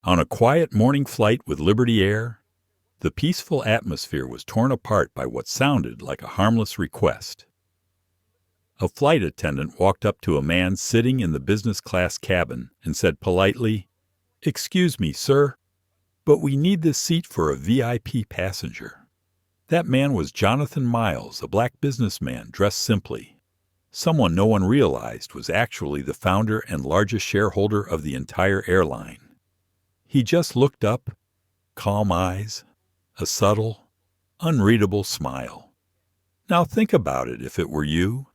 On a quiet morning flight with Liberty Air, the peaceful atmosphere was torn apart by what sounded like a harmless request. A flight attendant walked up to a man sitting in the business class cabin and said politely, "Excuse me, sir, but we need this seat for a VIP passenger." That man was Jonathan Miles, a black businessman dressed simply. Someone no one realized was actually the founder and largest shareholder of the entire airline. He just looked up, calm eyes, a subtle, unreadable smile. Now think about it if it were you,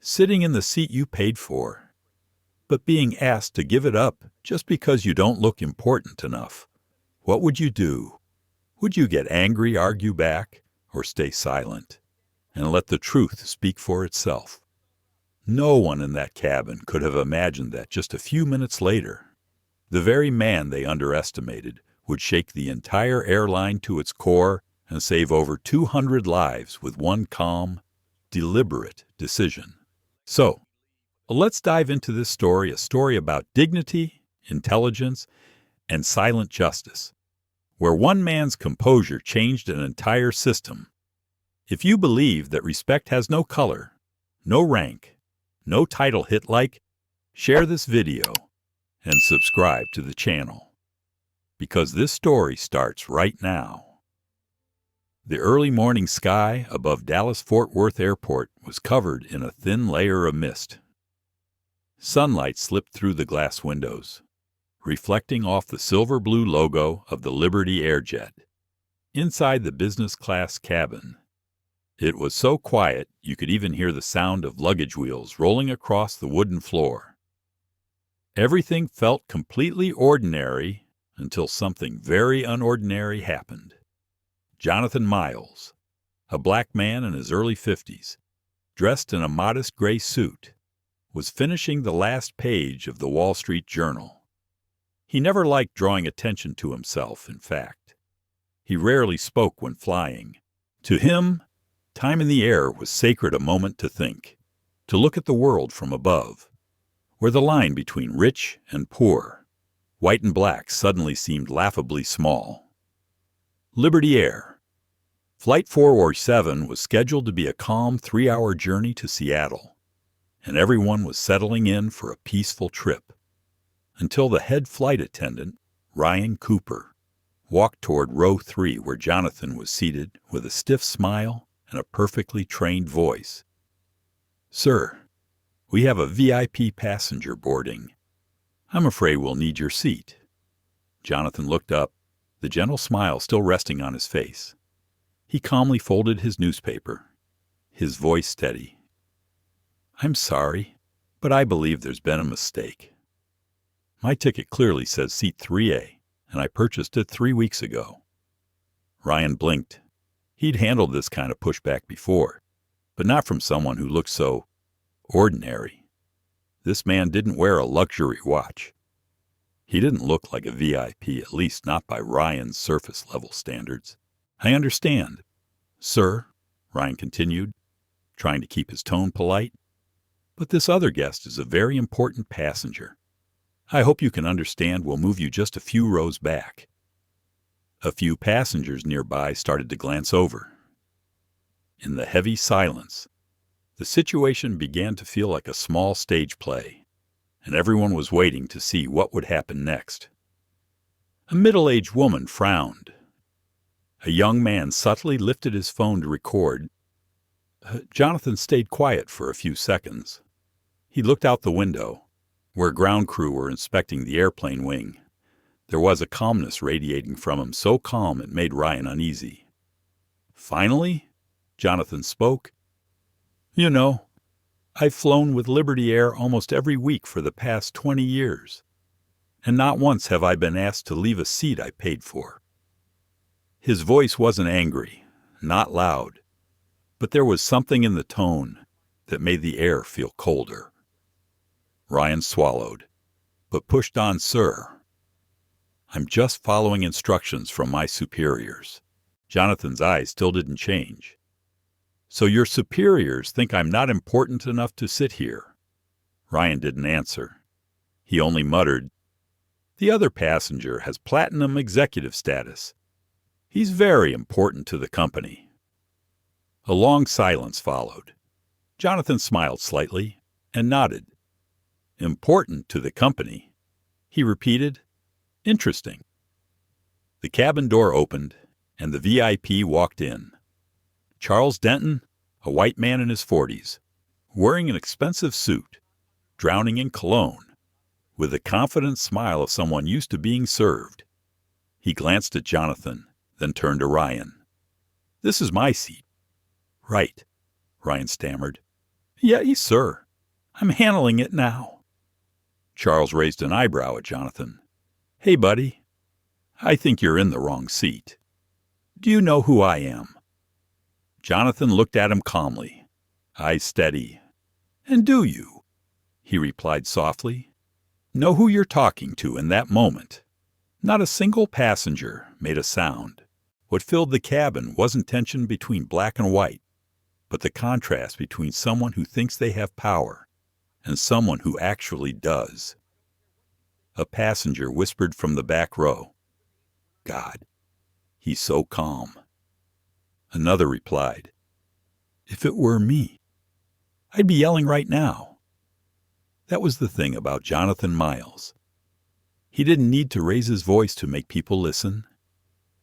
sitting in the seat you paid for, but being asked to give it up just because you don't look important enough. What would you do? Would you get angry, argue back, or stay silent and let the truth speak for itself? No one in that cabin could have imagined that just a few minutes later, the very man they underestimated would shake the entire airline to its core and save over 200 lives with one calm, deliberate decision. So, let's dive into this story, a story about dignity, intelligence, and silent justice, where one man's composure changed an entire system. If you believe that respect has no color, no rank, no title hit like, share this video and subscribe to the channel, because this story starts right now. The early morning sky above Dallas-Fort Worth Airport was covered in a thin layer of mist. Sunlight slipped through the glass windows, reflecting off the silver-blue logo of the Liberty Airjet. Inside the business class cabin, it was so quiet you could even hear the sound of luggage wheels rolling across the wooden floor. Everything felt completely ordinary until something very unordinary happened. Jonathan Miles, a black man in his early 50s, dressed in a modest gray suit, was finishing the last page of the Wall Street Journal. He never liked drawing attention to himself, in fact. He rarely spoke when flying. To him, time in the air was sacred, a moment to think, to look at the world from above, where the line between rich and poor, white and black, suddenly seemed laughably small. Liberty Air. Flight 407 was scheduled to be a calm 3-hour journey to Seattle, and everyone was settling in for a peaceful trip, until the head flight attendant, Ryan Cooper, walked toward row 3 where Jonathan was seated with a stiff smile and a perfectly trained voice. "Sir, we have a VIP passenger boarding. I'm afraid we'll need your seat." Jonathan looked up, the gentle smile still resting on his face. He calmly folded his newspaper, his voice steady. "I'm sorry, but I believe there's been a mistake. My ticket clearly says seat 3A, and I purchased it 3 weeks ago." Ryan blinked. He'd handled this kind of pushback before, but not from someone who looked so ordinary. This man didn't wear a luxury watch. He didn't look like a VIP, at least not by Ryan's surface-level standards. "I understand, sir," Ryan continued, trying to keep his tone polite, "but this other guest is a very important passenger. I hope you can understand we'll move you just a few rows back." A few passengers nearby started to glance over. In the heavy silence, the situation began to feel like a small stage play, and everyone was waiting to see what would happen next. A middle-aged woman frowned. A young man subtly lifted his phone to record. Jonathan stayed quiet for a few seconds. He looked out the window, where ground crew were inspecting the airplane wing. There was a calmness radiating from him, so calm it made Ryan uneasy. Finally, Jonathan spoke. "You know, I've flown with Liberty Air almost every week for the past 20 years, and not once have I been asked to leave a seat I paid for." His voice wasn't angry, not loud, but there was something in the tone that made the air feel colder. Ryan swallowed, but pushed on, "Sir, I'm just following instructions from my superiors." Jonathan's eyes still didn't change. "So your superiors think I'm not important enough to sit here?" Ryan didn't answer. He only muttered, The other passenger has platinum executive status. He's very important to the company." A long silence followed. Jonathan smiled slightly and nodded. "Important to the company," he repeated. "Interesting." The cabin door opened, and the VIP walked in. Charles Denton, a white man in his 40s, wearing an expensive suit, drowning in cologne, with the confident smile of someone used to being served. He glanced at Jonathan, then turned to Ryan. "This is my seat." "Right," Ryan stammered. "Yes, sir. I'm handling it now." Charles raised an eyebrow at Jonathan. "Hey, buddy, I think you're in the wrong seat. Do you know who I am?" Jonathan looked at him calmly, eyes steady. "And do you?" he replied softly. "Know who you're talking to in that moment?" Not a single passenger made a sound. What filled the cabin wasn't tension between black and white, but the contrast between someone who thinks they have power and someone who actually does. A passenger whispered from the back row, "God, he's so calm." Another replied, "If it were me, I'd be yelling right now." That was the thing about Jonathan Miles. He didn't need to raise his voice to make people listen.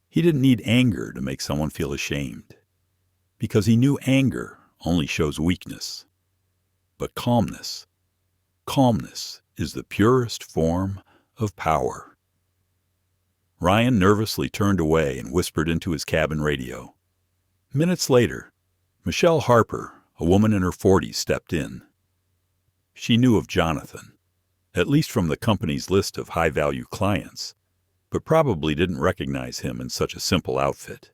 He didn't need anger to make someone feel ashamed, because he knew anger only shows weakness. But calmness is the purest form of power. Ryan nervously turned away and whispered into his cabin radio. Minutes later, Michelle Harper, a woman in her 40s, stepped in. She knew of Jonathan, at least from the company's list of high-value clients, but probably didn't recognize him in such a simple outfit.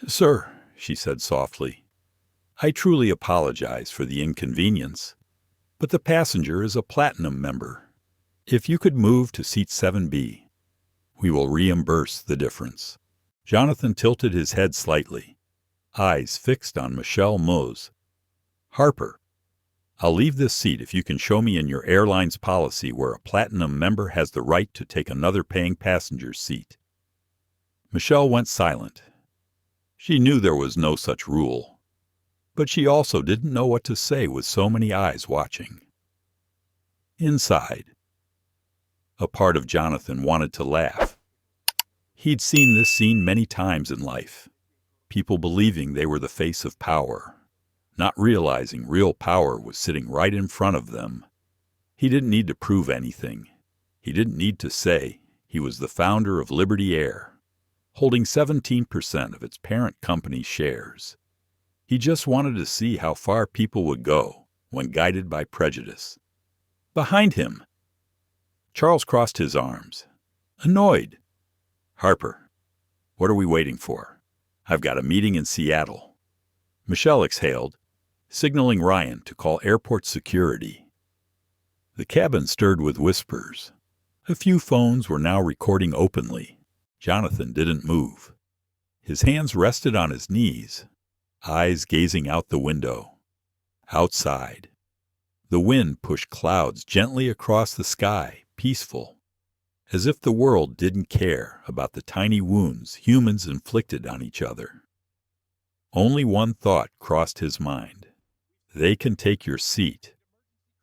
"Sir," she said softly, "I truly apologize for the inconvenience, but the passenger is a platinum member. If you could move to seat 7B, we will reimburse the difference." Jonathan tilted his head slightly, eyes fixed on Michelle Moes. "Harper, I'll leave this seat if you can show me in your airline's policy where a platinum member has the right to take another paying passenger's seat." Michelle went silent. She knew there was no such rule, but she also didn't know what to say with so many eyes watching. Inside, a part of Jonathan wanted to laugh. He'd seen this scene many times in life, people believing they were the face of power, not realizing real power was sitting right in front of them. He didn't need to prove anything. He didn't need to say he was the founder of Liberty Air, holding 17% of its parent company's shares. He just wanted to see how far people would go when guided by prejudice. Behind him, Charles crossed his arms, annoyed. "Harper, what are we waiting for? I've got a meeting in Seattle." Michelle exhaled, signaling Ryan to call airport security. The cabin stirred with whispers. A few phones were now recording openly. Jonathan didn't move. His hands rested on his knees, eyes gazing out the window. Outside, the wind pushed clouds gently across the sky, peaceful, as if the world didn't care about the tiny wounds humans inflicted on each other. Only one thought crossed his mind. They can take your seat,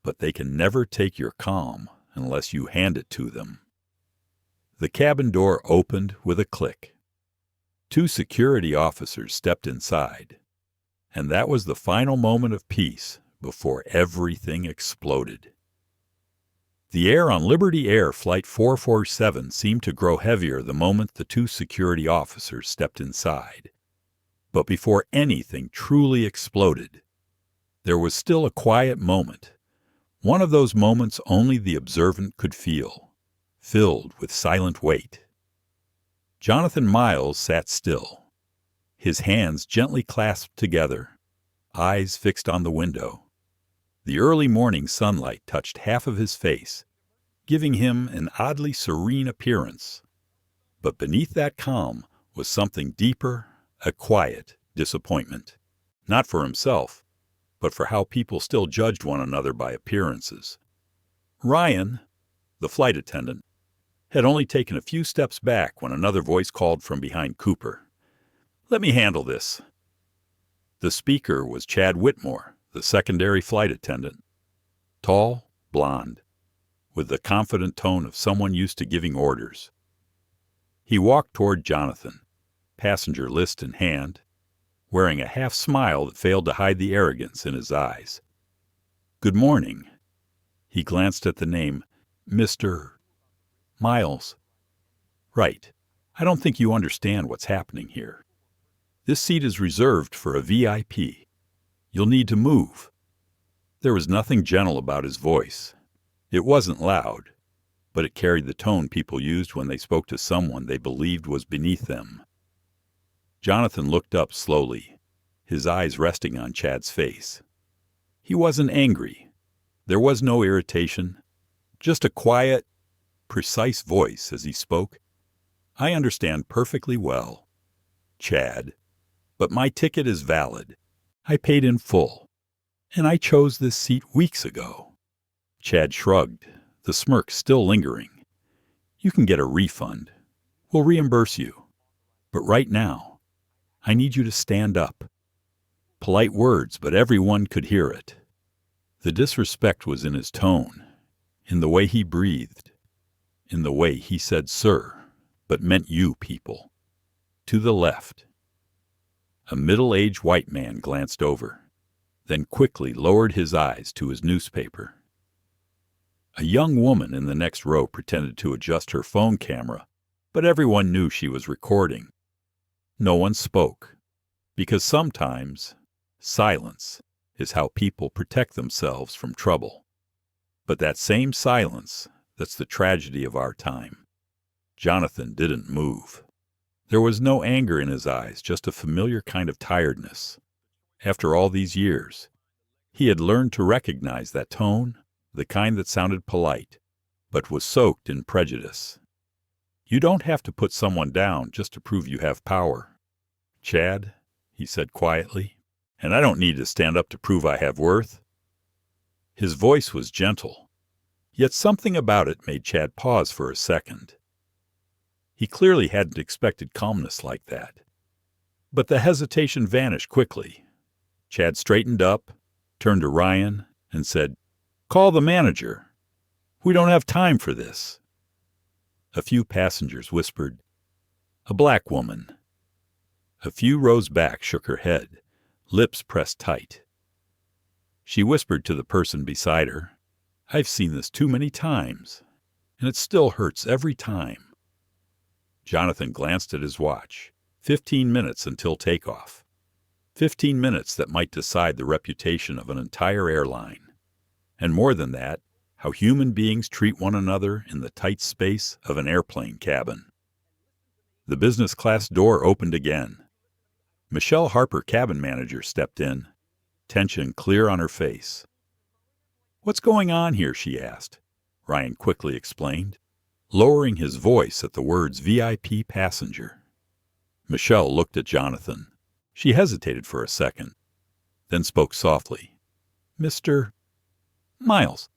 but they can never take your calm unless you hand it to them. The cabin door opened with a click. 2 security officers stepped inside, and that was the final moment of peace before everything exploded. The air on Liberty Air Flight 447 seemed to grow heavier the moment the 2 security officers stepped inside. But before anything truly exploded, there was still a quiet moment, one of those moments only the observant could feel, filled with silent weight. Jonathan Miles sat still, his hands gently clasped together, eyes fixed on the window. The early morning sunlight touched half of his face, giving him an oddly serene appearance. But beneath that calm was something deeper, a quiet disappointment, not for himself, but for how people still judged one another by appearances. Ryan, the flight attendant, had only taken a few steps back when another voice called from behind Cooper. "Let me handle this." The speaker was Chad Whitmore, the secondary flight attendant. Tall, blond, with the confident tone of someone used to giving orders. He walked toward Jonathan, passenger list in hand, wearing a half smile that failed to hide the arrogance in his eyes. "Good morning." He glanced at the name, Mr. Miles. "Right. I don't think you understand what's happening here. This seat is reserved for a VIP. You'll need to move." There was nothing gentle about his voice. It wasn't loud, but it carried the tone people used when they spoke to someone they believed was beneath them. Jonathan looked up slowly, his eyes resting on Chad's face. He wasn't angry. There was no irritation, just a quiet, precise voice as he spoke. "I understand perfectly well, Chad, but my ticket is valid. I paid in full, and I chose this seat weeks ago." Chad shrugged, the smirk still lingering. "You can get a refund. We'll reimburse you. But right now, I need you to stand up." Polite words, but everyone could hear it. The disrespect was in his tone, in the way he breathed, in the way he said "sir," but meant "you people." To the left. A middle-aged white man glanced over, then quickly lowered his eyes to his newspaper. A young woman in the next row pretended to adjust her phone camera, but everyone knew she was recording. No one spoke, because sometimes silence is how people protect themselves from trouble. But that same silence, that's the tragedy of our time. Jonathan didn't move. There was no anger in his eyes, just a familiar kind of tiredness. After all these years, he had learned to recognize that tone, the kind that sounded polite, but was soaked in prejudice. You don't have to put someone down just to prove you have power. "Chad," he said quietly, "and I don't need to stand up to prove I have worth." His voice was gentle, yet something about it made Chad pause for a second. He clearly hadn't expected calmness like that. But the hesitation vanished quickly. Chad straightened up, turned to Ryan, and said, "Call the manager. We don't have time for this." A few passengers whispered, "A black woman." A few rows back shook her head, lips pressed tight. She whispered to the person beside her, "I've seen this too many times, and it still hurts every time." Jonathan glanced at his watch. 15 minutes until takeoff. 15 minutes that might decide the reputation of an entire airline. And more than that, how human beings treat one another in the tight space of an airplane cabin. The business class door opened again. Michelle Harper, cabin manager, stepped in, tension clear on her face. "What's going on here?" she asked. Ryan quickly explained, lowering his voice at the words VIP passenger. Michelle looked at Jonathan. She hesitated for a second, then spoke softly. "Mr. Miles,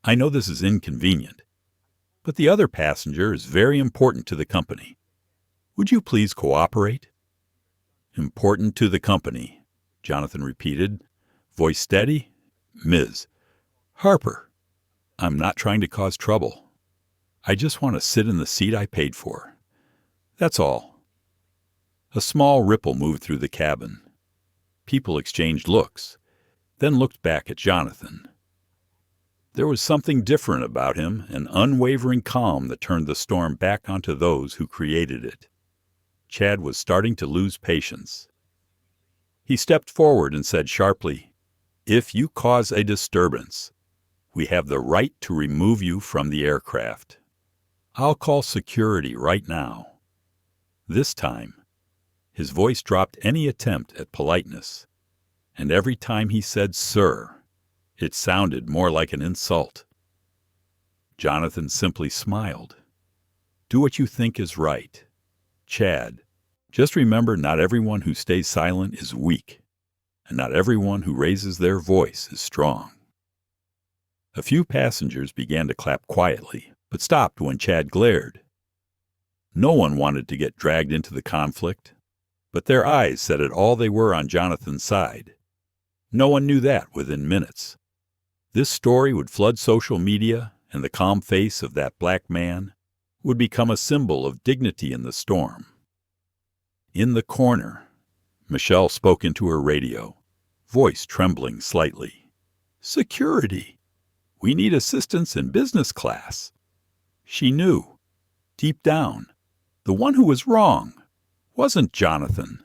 I know this is inconvenient, but the other passenger is very important to the company. Would you please cooperate?" "Important to the company," Jonathan repeated, voice steady. "Ms. Harper, I'm not trying to cause trouble. I just want to sit in the seat I paid for. That's all." A small ripple moved through the cabin. People exchanged looks, then looked back at Jonathan. There was something different about him, an unwavering calm that turned the storm back onto those who created it. Chad was starting to lose patience. He stepped forward and said sharply, "If you cause a disturbance, we have the right to remove you from the aircraft. I'll call security right now." This time, his voice dropped any attempt at politeness, and every time he said "sir," it sounded more like an insult. Jonathan simply smiled. "Do what you think is right. Chad, just remember not everyone who stays silent is weak, and not everyone who raises their voice is strong." A few passengers began to clap quietly, but stopped when Chad glared. No one wanted to get dragged into the conflict, but their eyes said it all. They were on Jonathan's side. No one knew that within minutes. This story would flood social media, and the calm face of that black man would become a symbol of dignity in the storm. In the corner, Michelle spoke into her radio, voice trembling slightly. "Security! We need assistance in business class." She knew, deep down, the one who was wrong wasn't Jonathan.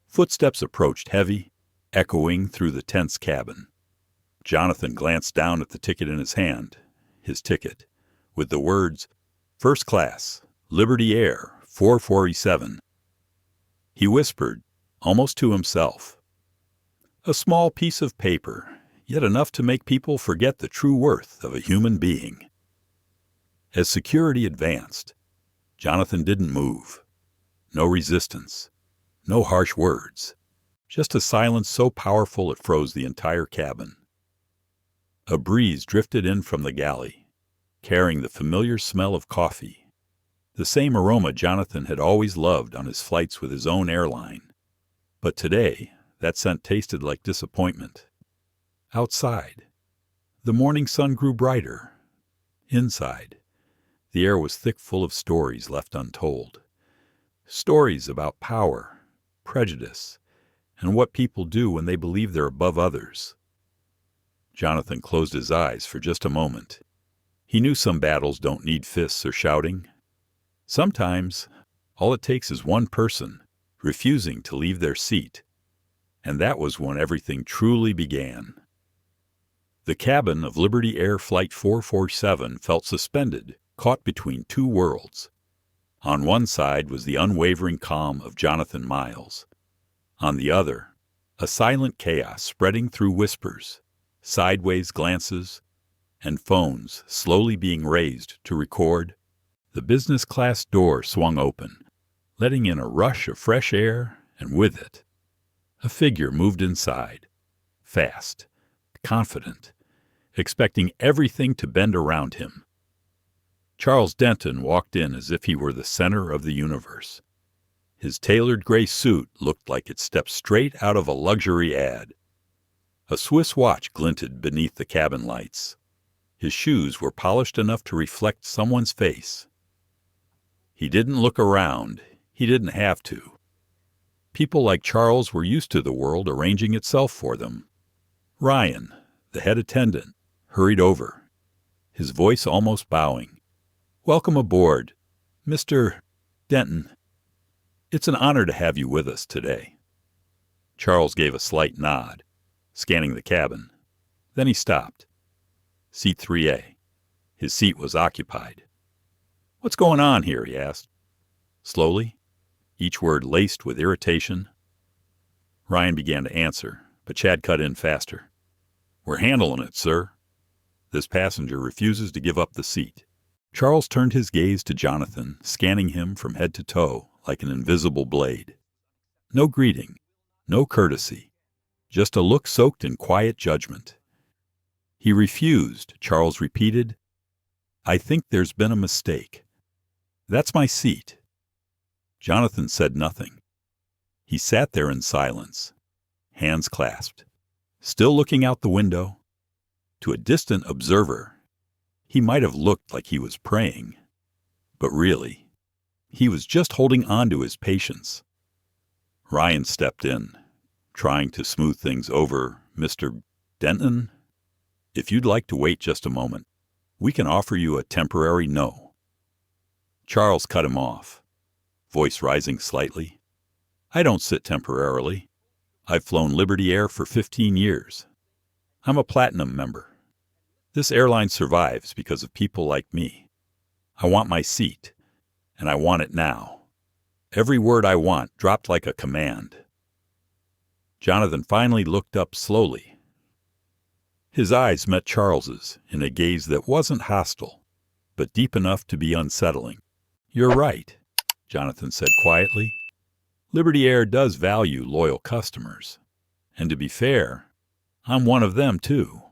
Footsteps approached, heavy, echoing through the tense cabin. Jonathan glanced down at the ticket in his hand, his ticket, with the words, "First Class, Liberty Air, 447. He whispered, almost to himself. A small piece of paper, yet enough to make people forget the true worth of a human being. As security advanced, Jonathan didn't move. No resistance, no harsh words, just a silence so powerful it froze the entire cabin. A breeze drifted in from the galley, carrying the familiar smell of coffee, the same aroma Jonathan had always loved on his flights with his own airline. But today, that scent tasted like disappointment. Outside, the morning sun grew brighter. Inside, the air was thick, full of stories left untold. Stories about power, prejudice, and what people do when they believe they're above others. Jonathan closed his eyes for just a moment. He knew some battles don't need fists or shouting. Sometimes, all it takes is one person refusing to leave their seat. And that was when everything truly began. The cabin of Liberty Air Flight 447 felt suspended, caught between two worlds. On one side was the unwavering calm of Jonathan Miles. On the other, a silent chaos spreading through whispers, sideways glances, and phones slowly being raised to record. The business class door swung open, letting in a rush of fresh air, and with it, a figure moved inside, fast, confident, expecting everything to bend around him. Charles Denton walked in as if he were the center of the universe. His tailored gray suit looked like it stepped straight out of a luxury ad. A Swiss watch glinted beneath the cabin lights. His shoes were polished enough to reflect someone's face. He didn't look around. He didn't have to. People like Charles were used to the world arranging itself for them. Ryan, the head attendant, hurried over, his voice almost bowing. "Welcome aboard, Mr. Denton. It's an honor to have you with us today." Charles gave a slight nod, scanning the cabin. Then he stopped. Seat 3A. His seat was occupied. "What's going on here?" he asked. Slowly, each word laced with irritation. Ryan began to answer, but Chad cut in faster. "We're handling it, sir. This passenger refuses to give up the seat." Charles turned his gaze to Jonathan, scanning him from head to toe like an invisible blade. No greeting, no courtesy, just a look soaked in quiet judgment. "He refused," Charles repeated. "I think there's been a mistake. That's my seat." Jonathan said nothing. He sat there in silence, hands clasped, still looking out the window. To a distant observer, he might have looked like he was praying. But really, he was just holding on to his patience. Ryan stepped in, trying to smooth things over. "Mr. Denton, if you'd like to wait just a moment, we can offer you a temporary no." Charles cut him off, voice rising slightly. "I don't sit temporarily. I've flown Liberty Air for 15 years. I'm a platinum member. This airline survives because of people like me. I want my seat, and I want it now. Every word I want dropped like a command." Jonathan finally looked up slowly. His eyes met Charles's in a gaze that wasn't hostile, but deep enough to be unsettling. "You're right," Jonathan said quietly. "Liberty Air does value loyal customers. And to be fair, I'm one of them too."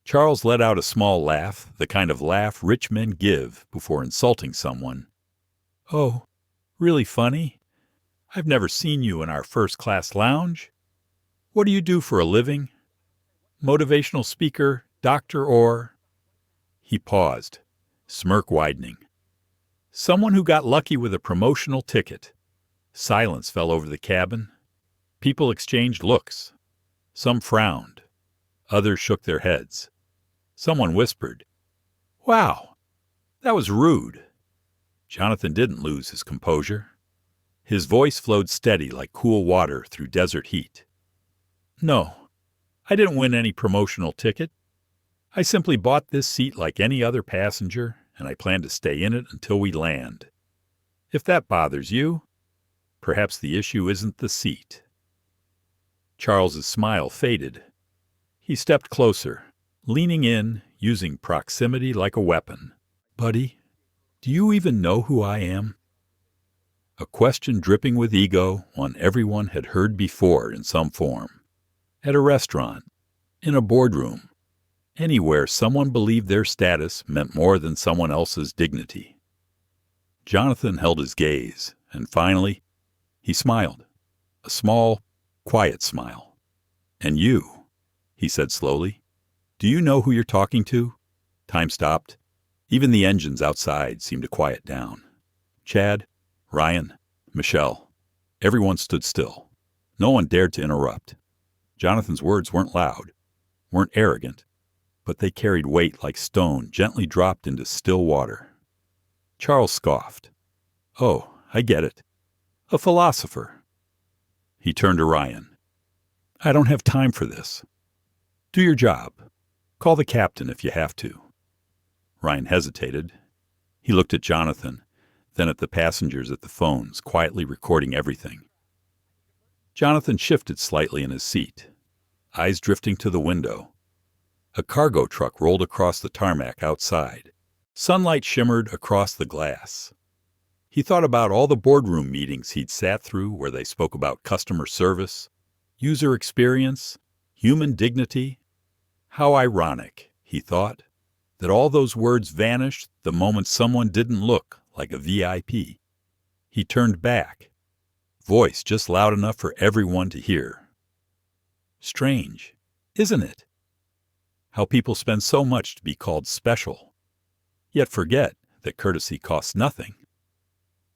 Charles let out a small laugh, the kind of laugh rich men give before insulting someone. "Oh, really funny? I've never seen you in our first-class lounge. What do you do for a living? Motivational speaker, doctor, or—" He paused, smirk widening. "Someone who got lucky with a promotional ticket." Silence fell over the cabin. People exchanged looks. Some frowned. Others shook their heads. Someone whispered, "Wow, that was rude." Jonathan didn't lose his composure. His voice flowed steady like cool water through desert heat. "No, I didn't win any promotional ticket. I simply bought this seat like any other passenger, and I plan to stay in it until we land. If that bothers you, perhaps the issue isn't the seat." Charles's smile faded. He stepped closer, leaning in, using proximity like a weapon. "Buddy, do you even know who I am?" A question dripping with ego, one everyone had heard before in some form. At a restaurant, in a boardroom, anywhere someone believed their status meant more than someone else's dignity. Jonathan held his gaze, and finally, he smiled. A small, quiet smile. "And you," he said slowly, "do you know who you're talking to?" Time stopped. Even the engines outside seemed to quiet down. Chad, Ryan, Michelle, everyone stood still. No one dared to interrupt. Jonathan's words weren't loud, weren't arrogant, but they carried weight like stone gently dropped into still water. Charles scoffed. "Oh, I get it. A philosopher." He turned to Ryan. "I don't have time for this. Do your job. Call the captain if you have to." Ryan hesitated. He looked at Jonathan, then at the passengers at the phones, quietly recording everything. Jonathan shifted slightly in his seat, eyes drifting to the window. A cargo truck rolled across the tarmac outside. Sunlight shimmered across the glass. He thought about all the boardroom meetings he'd sat through where they spoke about customer service, user experience, human dignity. How ironic, he thought, that all those words vanished the moment someone didn't look like a VIP. He turned back, voice just loud enough for everyone to hear. Strange, isn't it? How people spend so much to be called special, yet forget that courtesy costs nothing.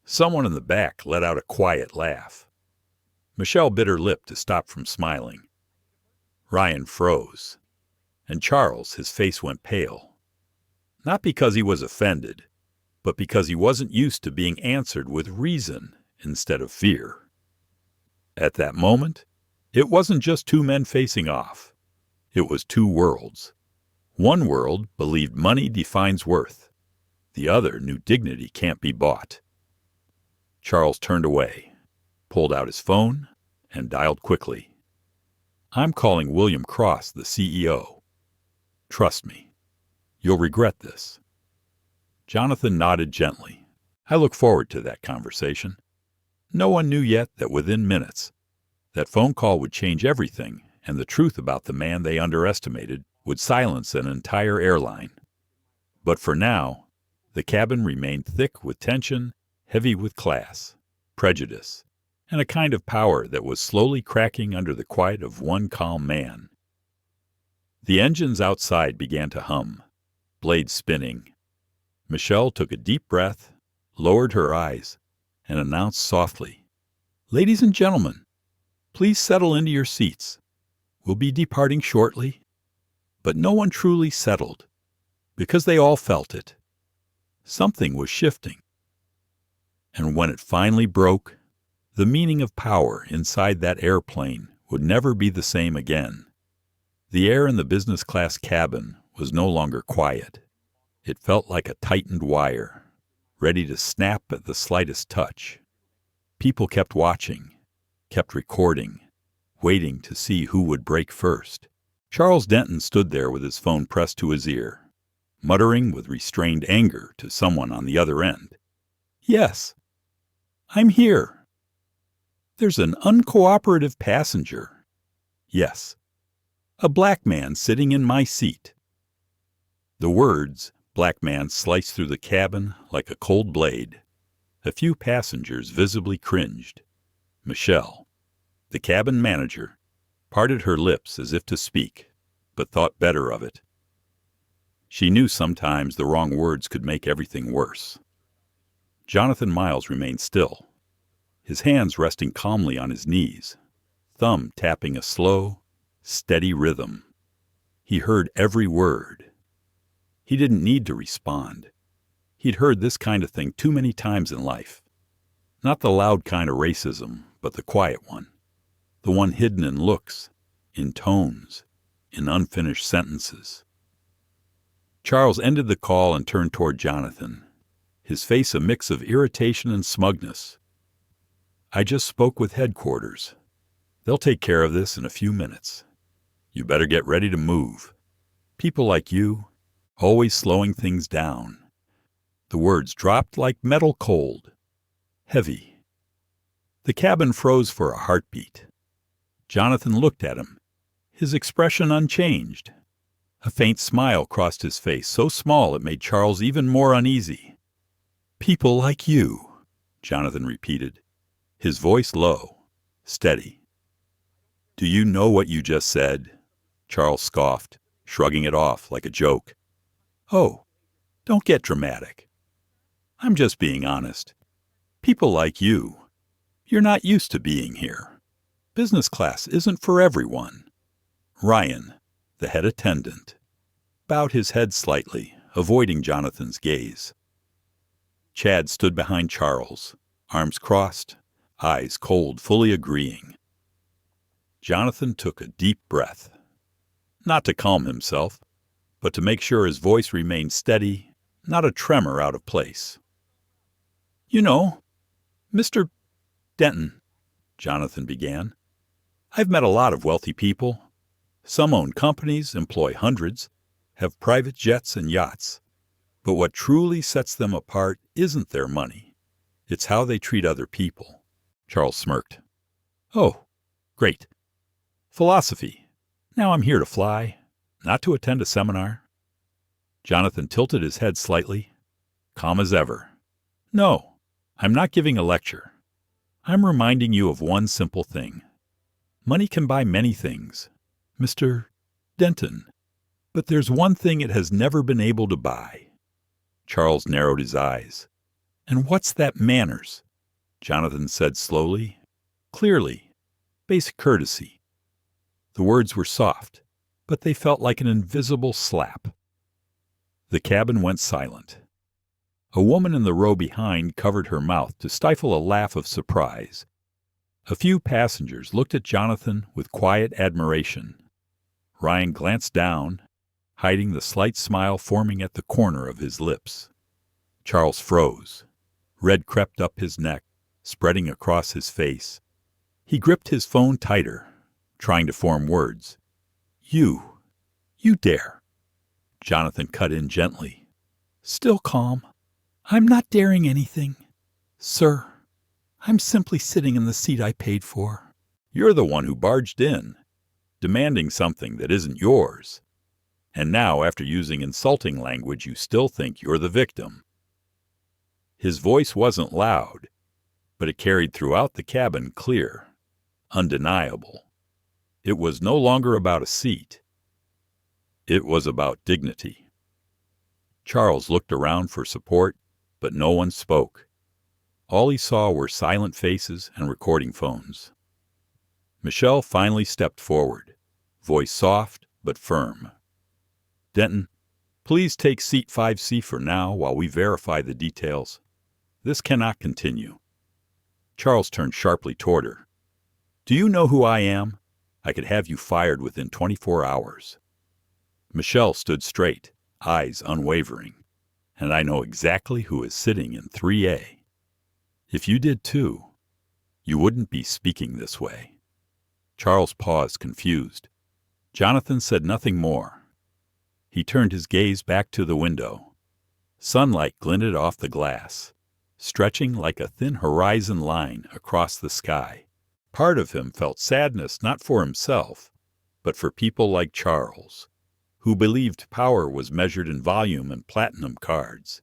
Someone in the back let out a quiet laugh. Michelle bit her lip to stop from smiling. Ryan froze, and Charles, his face went pale. Not because he was offended, but because he wasn't used to being answered with reason instead of fear. At that moment, it wasn't just two men facing off. It was two worlds. One world believed money defines worth. The other knew dignity can't be bought. Charles turned away, pulled out his phone, and dialed quickly. "I'm calling William Cross, the CEO. Trust me, you'll regret this." Jonathan nodded gently. "I look forward to that conversation." No one knew yet that within minutes, that phone call would change everything, and the truth about the man they underestimated would silence an entire airline. But for now, the cabin remained thick with tension, heavy with class, prejudice, and a kind of power that was slowly cracking under the quiet of one calm man. The engines outside began to hum, blades spinning. Michelle took a deep breath, lowered her eyes, and announced softly, "Ladies and gentlemen, please settle into your seats. We'll be departing shortly." But no one truly settled, because they all felt it. Something was shifting. And when it finally broke, the meaning of power inside that airplane would never be the same again. The air in the business class cabin was no longer quiet. It felt like a tightened wire, ready to snap at the slightest touch. People kept watching, kept recording, waiting to see who would break first. Charles Denton stood there with his phone pressed to his ear, muttering with restrained anger to someone on the other end. "Yes, I'm here. There's an uncooperative passenger. Yes, a black man sitting in my seat. The words, "black man," sliced through the cabin like a cold blade. A few passengers visibly cringed. Michelle, the cabin manager, parted her lips as if to speak, but thought better of it. She knew sometimes the wrong words could make everything worse. Jonathan Miles remained still, his hands resting calmly on his knees, thumb tapping a slow, steady rhythm. He heard every word. He didn't need to respond. He'd heard this kind of thing too many times in life. Not the loud kind of racism, but the quiet one. The one hidden in looks, in tones, in unfinished sentences. Charles ended the call and turned toward Jonathan, his face a mix of irritation and smugness. "I just spoke with headquarters. They'll take care of this in a few minutes. You better get ready to move. People like you, always slowing things down." The words dropped like metal cold, heavy. The cabin froze for a heartbeat. Jonathan looked at him, his expression unchanged. A faint smile crossed his face, so small it made Charles even more uneasy. "People like you," Jonathan repeated, his voice low, steady. "Do you know what you just said?" Charles scoffed, shrugging it off like a joke. "Oh, don't get dramatic. I'm just being honest. People like you, you're not used to being here. Business class isn't for everyone." Ryan, the head attendant, bowed his head slightly, avoiding Jonathan's gaze. Chad stood behind Charles, arms crossed, eyes cold, fully agreeing. Jonathan took a deep breath, not to calm himself, but to make sure his voice remained steady, not a tremor out of place. "You know, Mr. Denton," Jonathan began, "I've met a lot of wealthy people. Some own companies, employ hundreds, have private jets and yachts. But what truly sets them apart isn't their money. It's how they treat other people." Charles smirked. "Oh, great. Philosophy. Now I'm here to fly, not to attend a seminar." Jonathan tilted his head slightly, calm as ever. "No. I'm not giving a lecture. I'm reminding you of one simple thing. Money can buy many things, Mr. Denton, but there's one thing it has never been able to buy." Charles narrowed his eyes. "And what's that? Manners," Jonathan said slowly, clearly, basic courtesy. The words were soft, but they felt like an invisible slap. The cabin went silent. A woman in the row behind covered her mouth to stifle a laugh of surprise. A few passengers looked at Jonathan with quiet admiration. Ryan glanced down, hiding the slight smile forming at the corner of his lips. Charles froze. Red crept up his neck, spreading across his face. He gripped his phone tighter, trying to form words. You dare." Jonathan cut in gently, still calm. "I'm not daring anything, sir. I'm simply sitting in the seat I paid for." "You're the one who barged in, demanding something that isn't yours. And now, after using insulting language, you still think you're the victim." His voice wasn't loud, but it carried throughout the cabin clear, undeniable. It was no longer about a seat. It was about dignity. Charles looked around for support, but no one spoke. All he saw were silent faces and recording phones. Michelle finally stepped forward, voice soft but firm. "Denton, please take seat 5C for now while we verify the details. This cannot continue." Charles turned sharply toward her. "Do you know who I am? I could have you fired within 24 hours. Michelle stood straight, eyes unwavering. "And I know exactly who is sitting in 3A. If you did too, you wouldn't be speaking this way." Charles paused, confused. Jonathan said nothing more. He turned his gaze back to the window. Sunlight glinted off the glass, stretching like a thin horizon line across the sky. Part of him felt sadness not for himself, but for people like Charles, who believed power was measured in volume and platinum cards.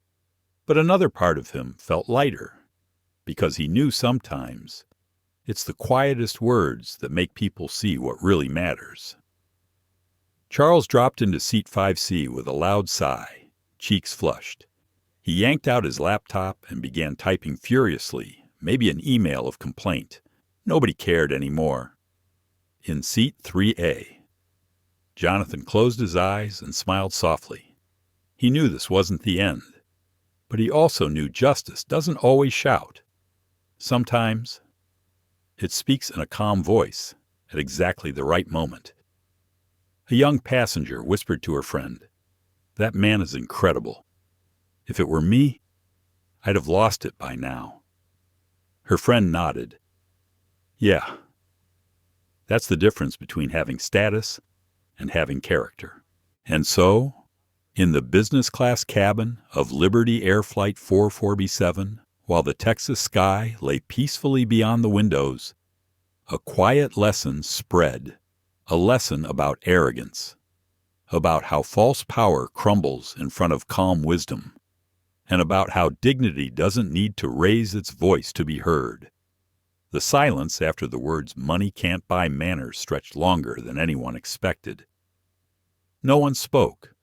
But another part of him felt lighter, because he knew sometimes it's the quietest words that make people see what really matters. Charles dropped into seat 5C with a loud sigh, cheeks flushed. He yanked out his laptop and began typing furiously, maybe an email of complaint. Nobody cared anymore. In seat 3A, Jonathan closed his eyes and smiled softly. He knew this wasn't the end, but he also knew justice doesn't always shout. Sometimes it speaks in a calm voice at exactly the right moment. A young passenger whispered to her friend, "That man is incredible. If it were me, I'd have lost it by now." Her friend nodded. "Yeah, that's the difference between having status and having character." And so, in the business class cabin of Liberty Air Flight 44B7, while the Texas sky lay peacefully beyond the windows, a quiet lesson spread, a lesson about arrogance, about how false power crumbles in front of calm wisdom, and about how dignity doesn't need to raise its voice to be heard. The silence after the words "money can't buy manners" stretched longer than anyone expected. No one spoke.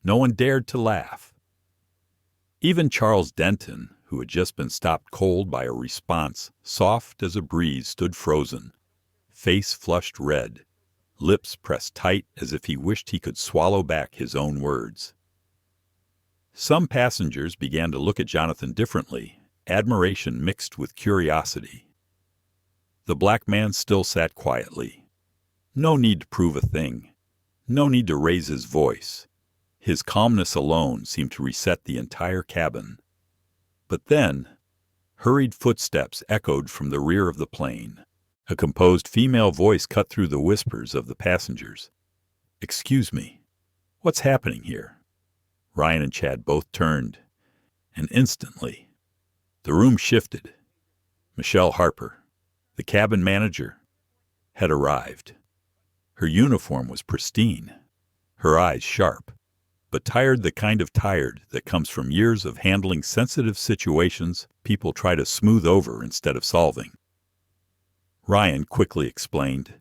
No one dared to laugh. Even Charles Denton, who had just been stopped cold by a response soft as a breeze, stood frozen, face flushed red, lips pressed tight as if he wished he could swallow back his own words. Some passengers began to look at Jonathan differently, admiration mixed with curiosity. The black man still sat quietly. No need to prove a thing. No need to raise his voice. His calmness alone seemed to reset the entire cabin. But then, hurried footsteps echoed from the rear of the plane. A composed female voice cut through the whispers of the passengers. "Excuse me, what's happening here?" Ryan and Chad both turned, and instantly, the room shifted. Michelle Harper, the cabin manager, had arrived. Her uniform was pristine, her eyes sharp, but tired, the kind of tired that comes from years of handling sensitive situations people try to smooth over instead of solving. Ryan quickly explained.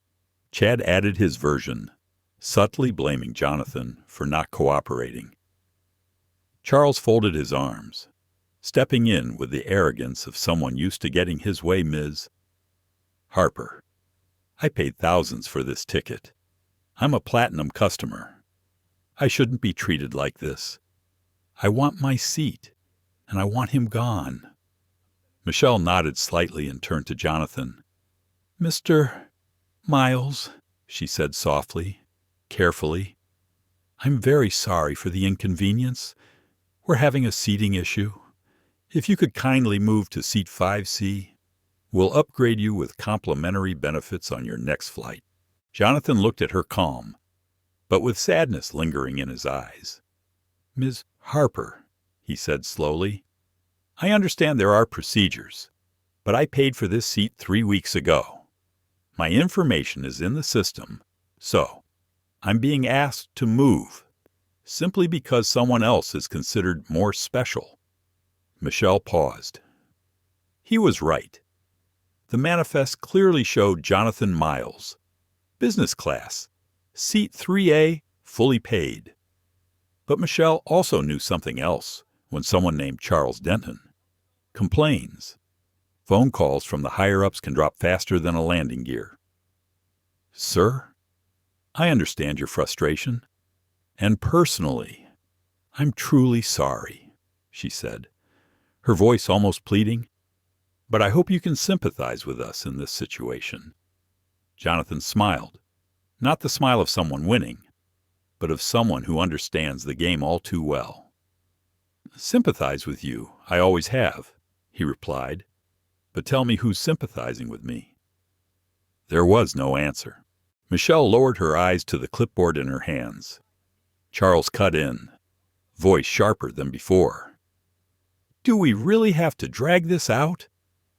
Chad added his version, subtly blaming Jonathan for not cooperating. Charles folded his arms, stepping in with the arrogance of someone used to getting his way. "Ms. Harper, I paid thousands for this ticket. I'm a platinum customer. I shouldn't be treated like this. I want my seat, and I want him gone." Michelle nodded slightly and turned to Jonathan. "Mr. Miles," she said softly, carefully, "I'm very sorry for the inconvenience. We're having a seating issue. If you could kindly move to seat 5C, we'll upgrade you with complimentary benefits on your next flight." Jonathan looked at her calm, but with sadness lingering in his eyes. "Ms. Harper," he said slowly, "I understand there are procedures, but I paid for this seat 3 weeks ago. My information is in the system, so I'm being asked to move, simply because someone else is considered more special." Michelle paused. He was right. The manifest clearly showed Jonathan Miles, business class, seat 3A, fully paid. But Michelle also knew something else when someone named Charles Denton complains. Phone calls from the higher-ups can drop faster than a landing gear. "Sir, I understand your frustration, and personally, I'm truly sorry," she said, her voice almost pleading, "but I hope you can sympathize with us in this situation." Jonathan smiled, not the smile of someone winning, but of someone who understands the game all too well. "Sympathize with you, I always have," he replied, "but tell me who's sympathizing with me." There was no answer. Michelle lowered her eyes to the clipboard in her hands. Charles cut in, voice sharper than before. "Do we really have to drag this out?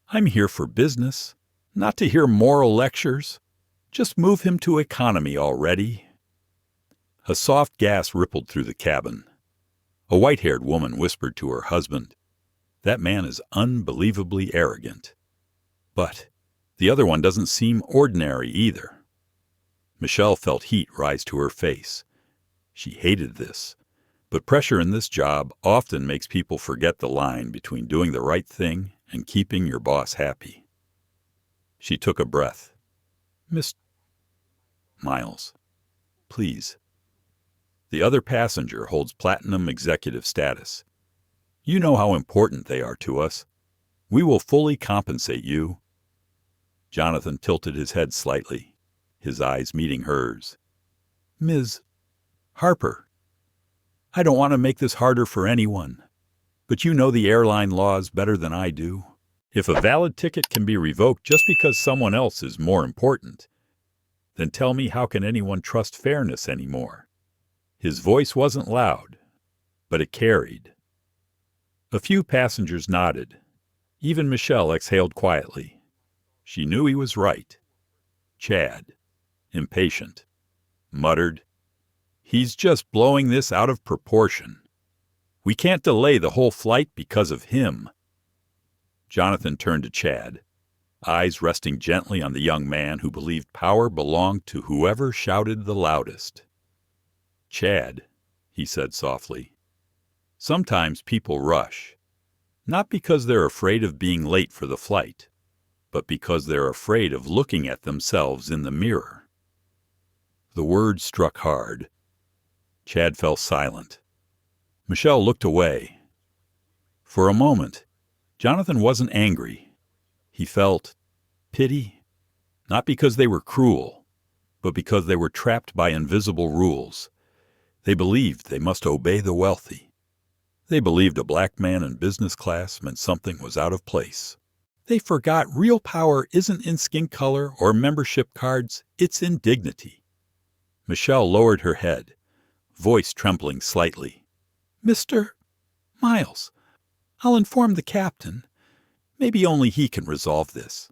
I'm here for business, not to hear moral lectures. Just move him to economy already." A soft gas rippled through the cabin. A white-haired woman whispered to her husband, "That man is unbelievably arrogant." But the other one doesn't seem ordinary either. Michelle felt heat rise to her face. She hated this, but pressure in this job often makes people forget the line between doing the right thing and keeping your boss happy. She took a breath. "Miss Miles, please." The other passenger holds platinum executive status. You know how important they are to us. We will fully compensate you. Jonathan tilted his head slightly, his eyes meeting hers. "Ms. Harper, I don't want to make this harder for anyone, but you know the airline laws better than I do. If a valid ticket can be revoked just because someone else is more important, then tell me, how can anyone trust fairness anymore?" His voice wasn't loud, but it carried. A few passengers nodded. Even Michelle exhaled quietly. She knew he was right. Chad, impatient, muttered, "He's just blowing this out of proportion. We can't delay the whole flight because of him." Jonathan turned to Chad, eyes resting gently on the young man who believed power belonged to whoever shouted the loudest. "Chad," he said softly, "sometimes people rush, not because they're afraid of being late for the flight, but because they're afraid of looking at themselves in the mirror." The word struck hard. Chad fell silent. Michelle looked away. For a moment, Jonathan wasn't angry. He felt pity, not because they were cruel, but because they were trapped by invisible rules. They believed they must obey the wealthy. They believed a black man in business class meant something was out of place. They forgot real power isn't in skin color or membership cards, it's in dignity. Michelle lowered her head, voice trembling slightly. "Mr. Miles, I'll inform the captain. Maybe only he can resolve this."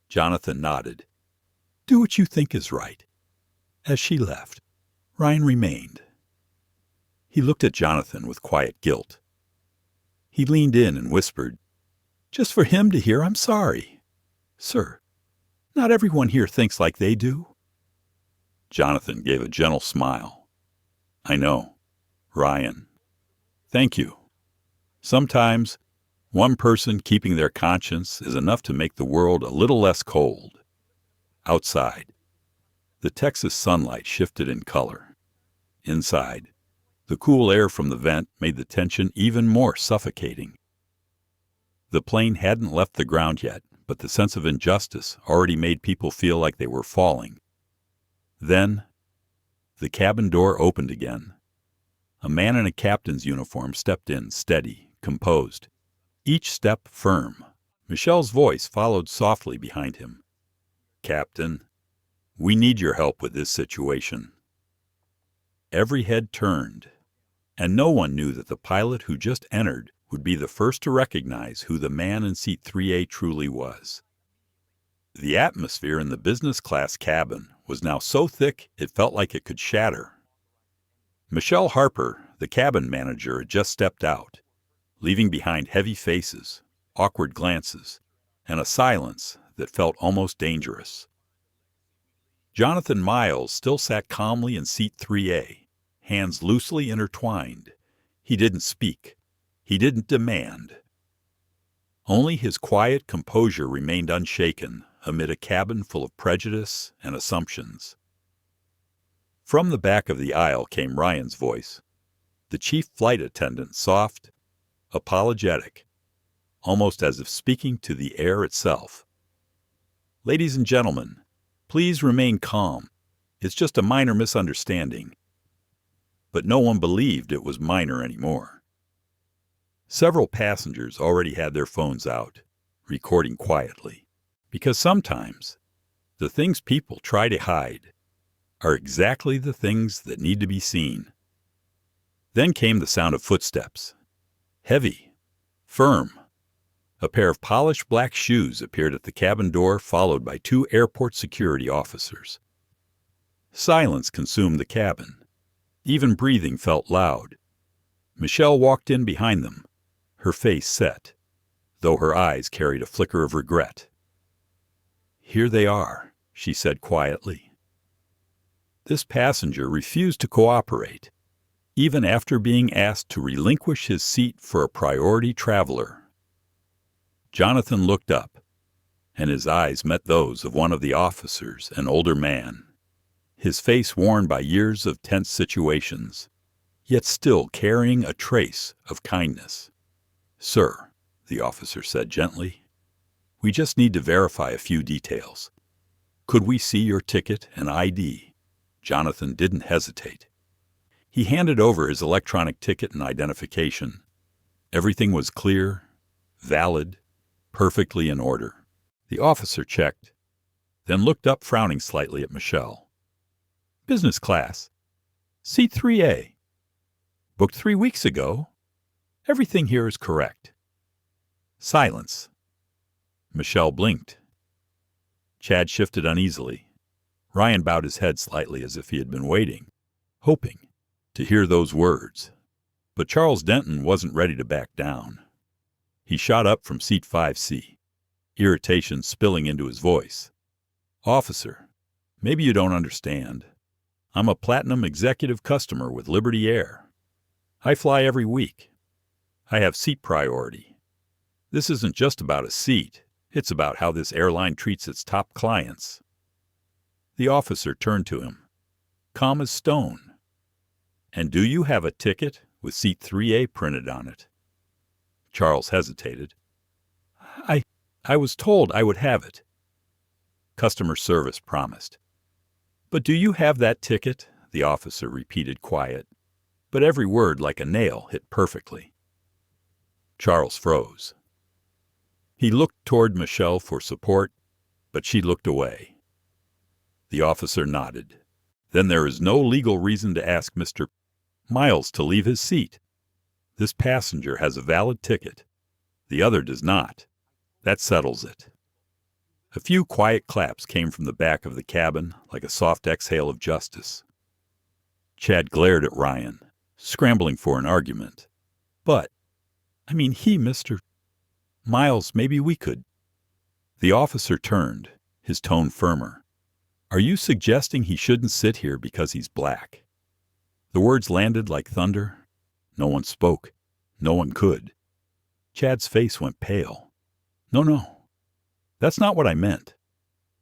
Jonathan nodded. "Do what you think is right." As she left, Ryan remained. He looked at Jonathan with quiet guilt. He leaned in and whispered, "Just for him to hear I'm sorry. Sir, not everyone here thinks like they do." Jonathan gave a gentle smile. "I know, Ryan. Thank you. Sometimes one person keeping their conscience is enough to make the world a little less cold." Outside, the Texas sunlight shifted in color. Inside, the cool air from the vent made the tension even more suffocating. The plane hadn't left the ground yet, but the sense of injustice already made people feel like they were falling. Then, the cabin door opened again. A man in a captain's uniform stepped in, steady, composed, each step firm. Michelle's voice followed softly behind him. "Captain, we need your help with this situation." Every head turned, and no one knew that the pilot who just entered would be the first to recognize who the man in seat 3A truly was. The atmosphere in the business class cabin was now so thick it felt like it could shatter. Michelle Harper, the cabin manager, had just stepped out, leaving behind heavy faces, awkward glances, and a silence that felt almost dangerous. Jonathan Miles still sat calmly in seat 3A, hands loosely intertwined. He didn't speak. He didn't demand. Only his quiet composure remained unshaken amid a cabin full of prejudice and assumptions. From the back of the aisle came Ryan's voice, the chief flight attendant, soft, apologetic, almost as if speaking to the air itself. "Ladies and gentlemen, please remain calm. It's just a minor misunderstanding." But no one believed it was minor anymore. Several passengers already had their phones out, recording quietly, because sometimes the things people try to hide are exactly the things that need to be seen. Then came the sound of footsteps. Heavy, firm. A pair of polished black shoes appeared at the cabin door, followed by 2 airport security officers. Silence consumed the cabin. Even breathing felt loud. Michelle walked in behind them, her face set, though her eyes carried a flicker of regret. "Here they are," she said quietly. This passenger refused to cooperate, even after being asked to relinquish his seat for a priority traveler. Jonathan looked up, and his eyes met those of one of the officers, an older man, his face worn by years of tense situations, yet still carrying a trace of kindness. "Sir," the officer said gently, "we just need to verify a few details. Could we see your ticket and ID?" Jonathan didn't hesitate. He handed over his electronic ticket and identification. Everything was clear, valid, perfectly in order. The officer checked, then looked up, frowning slightly at Michelle. "Business class. Seat 3A. Booked 3 weeks ago. Everything here is correct." Silence. Michelle blinked. Chad shifted uneasily. Ryan bowed his head slightly as if he had been waiting, hoping to hear those words. But Charles Denton wasn't ready to back down. He shot up from seat 5C, irritation spilling into his voice. "Officer, maybe you don't understand. I'm a platinum executive customer with Liberty Air. I fly every week. I have seat priority. This isn't just about a seat. It's about how this airline treats its top clients." The officer turned to him, calm as stone. "And do you have a ticket with seat 3A printed on it?" Charles hesitated. I was told I would have it." Customer service promised. "But do you have that ticket?" the officer repeated, quiet, but every word like a nail hit perfectly. Charles froze. He looked toward Michelle for support, but she looked away. The officer nodded. "Then there is no legal reason to ask Mr. Miles to leave his seat. This passenger has a valid ticket. The other does not. That settles it." A few quiet claps came from the back of the cabin, like a soft exhale of justice. Chad glared at Ryan, scrambling for an argument. "But, Mr. Miles, maybe we could." The officer turned, his tone firmer. "Are you suggesting he shouldn't sit here because he's black?" The words landed like thunder. No one spoke. No one could. Chad's face went pale. No. That's not what I meant."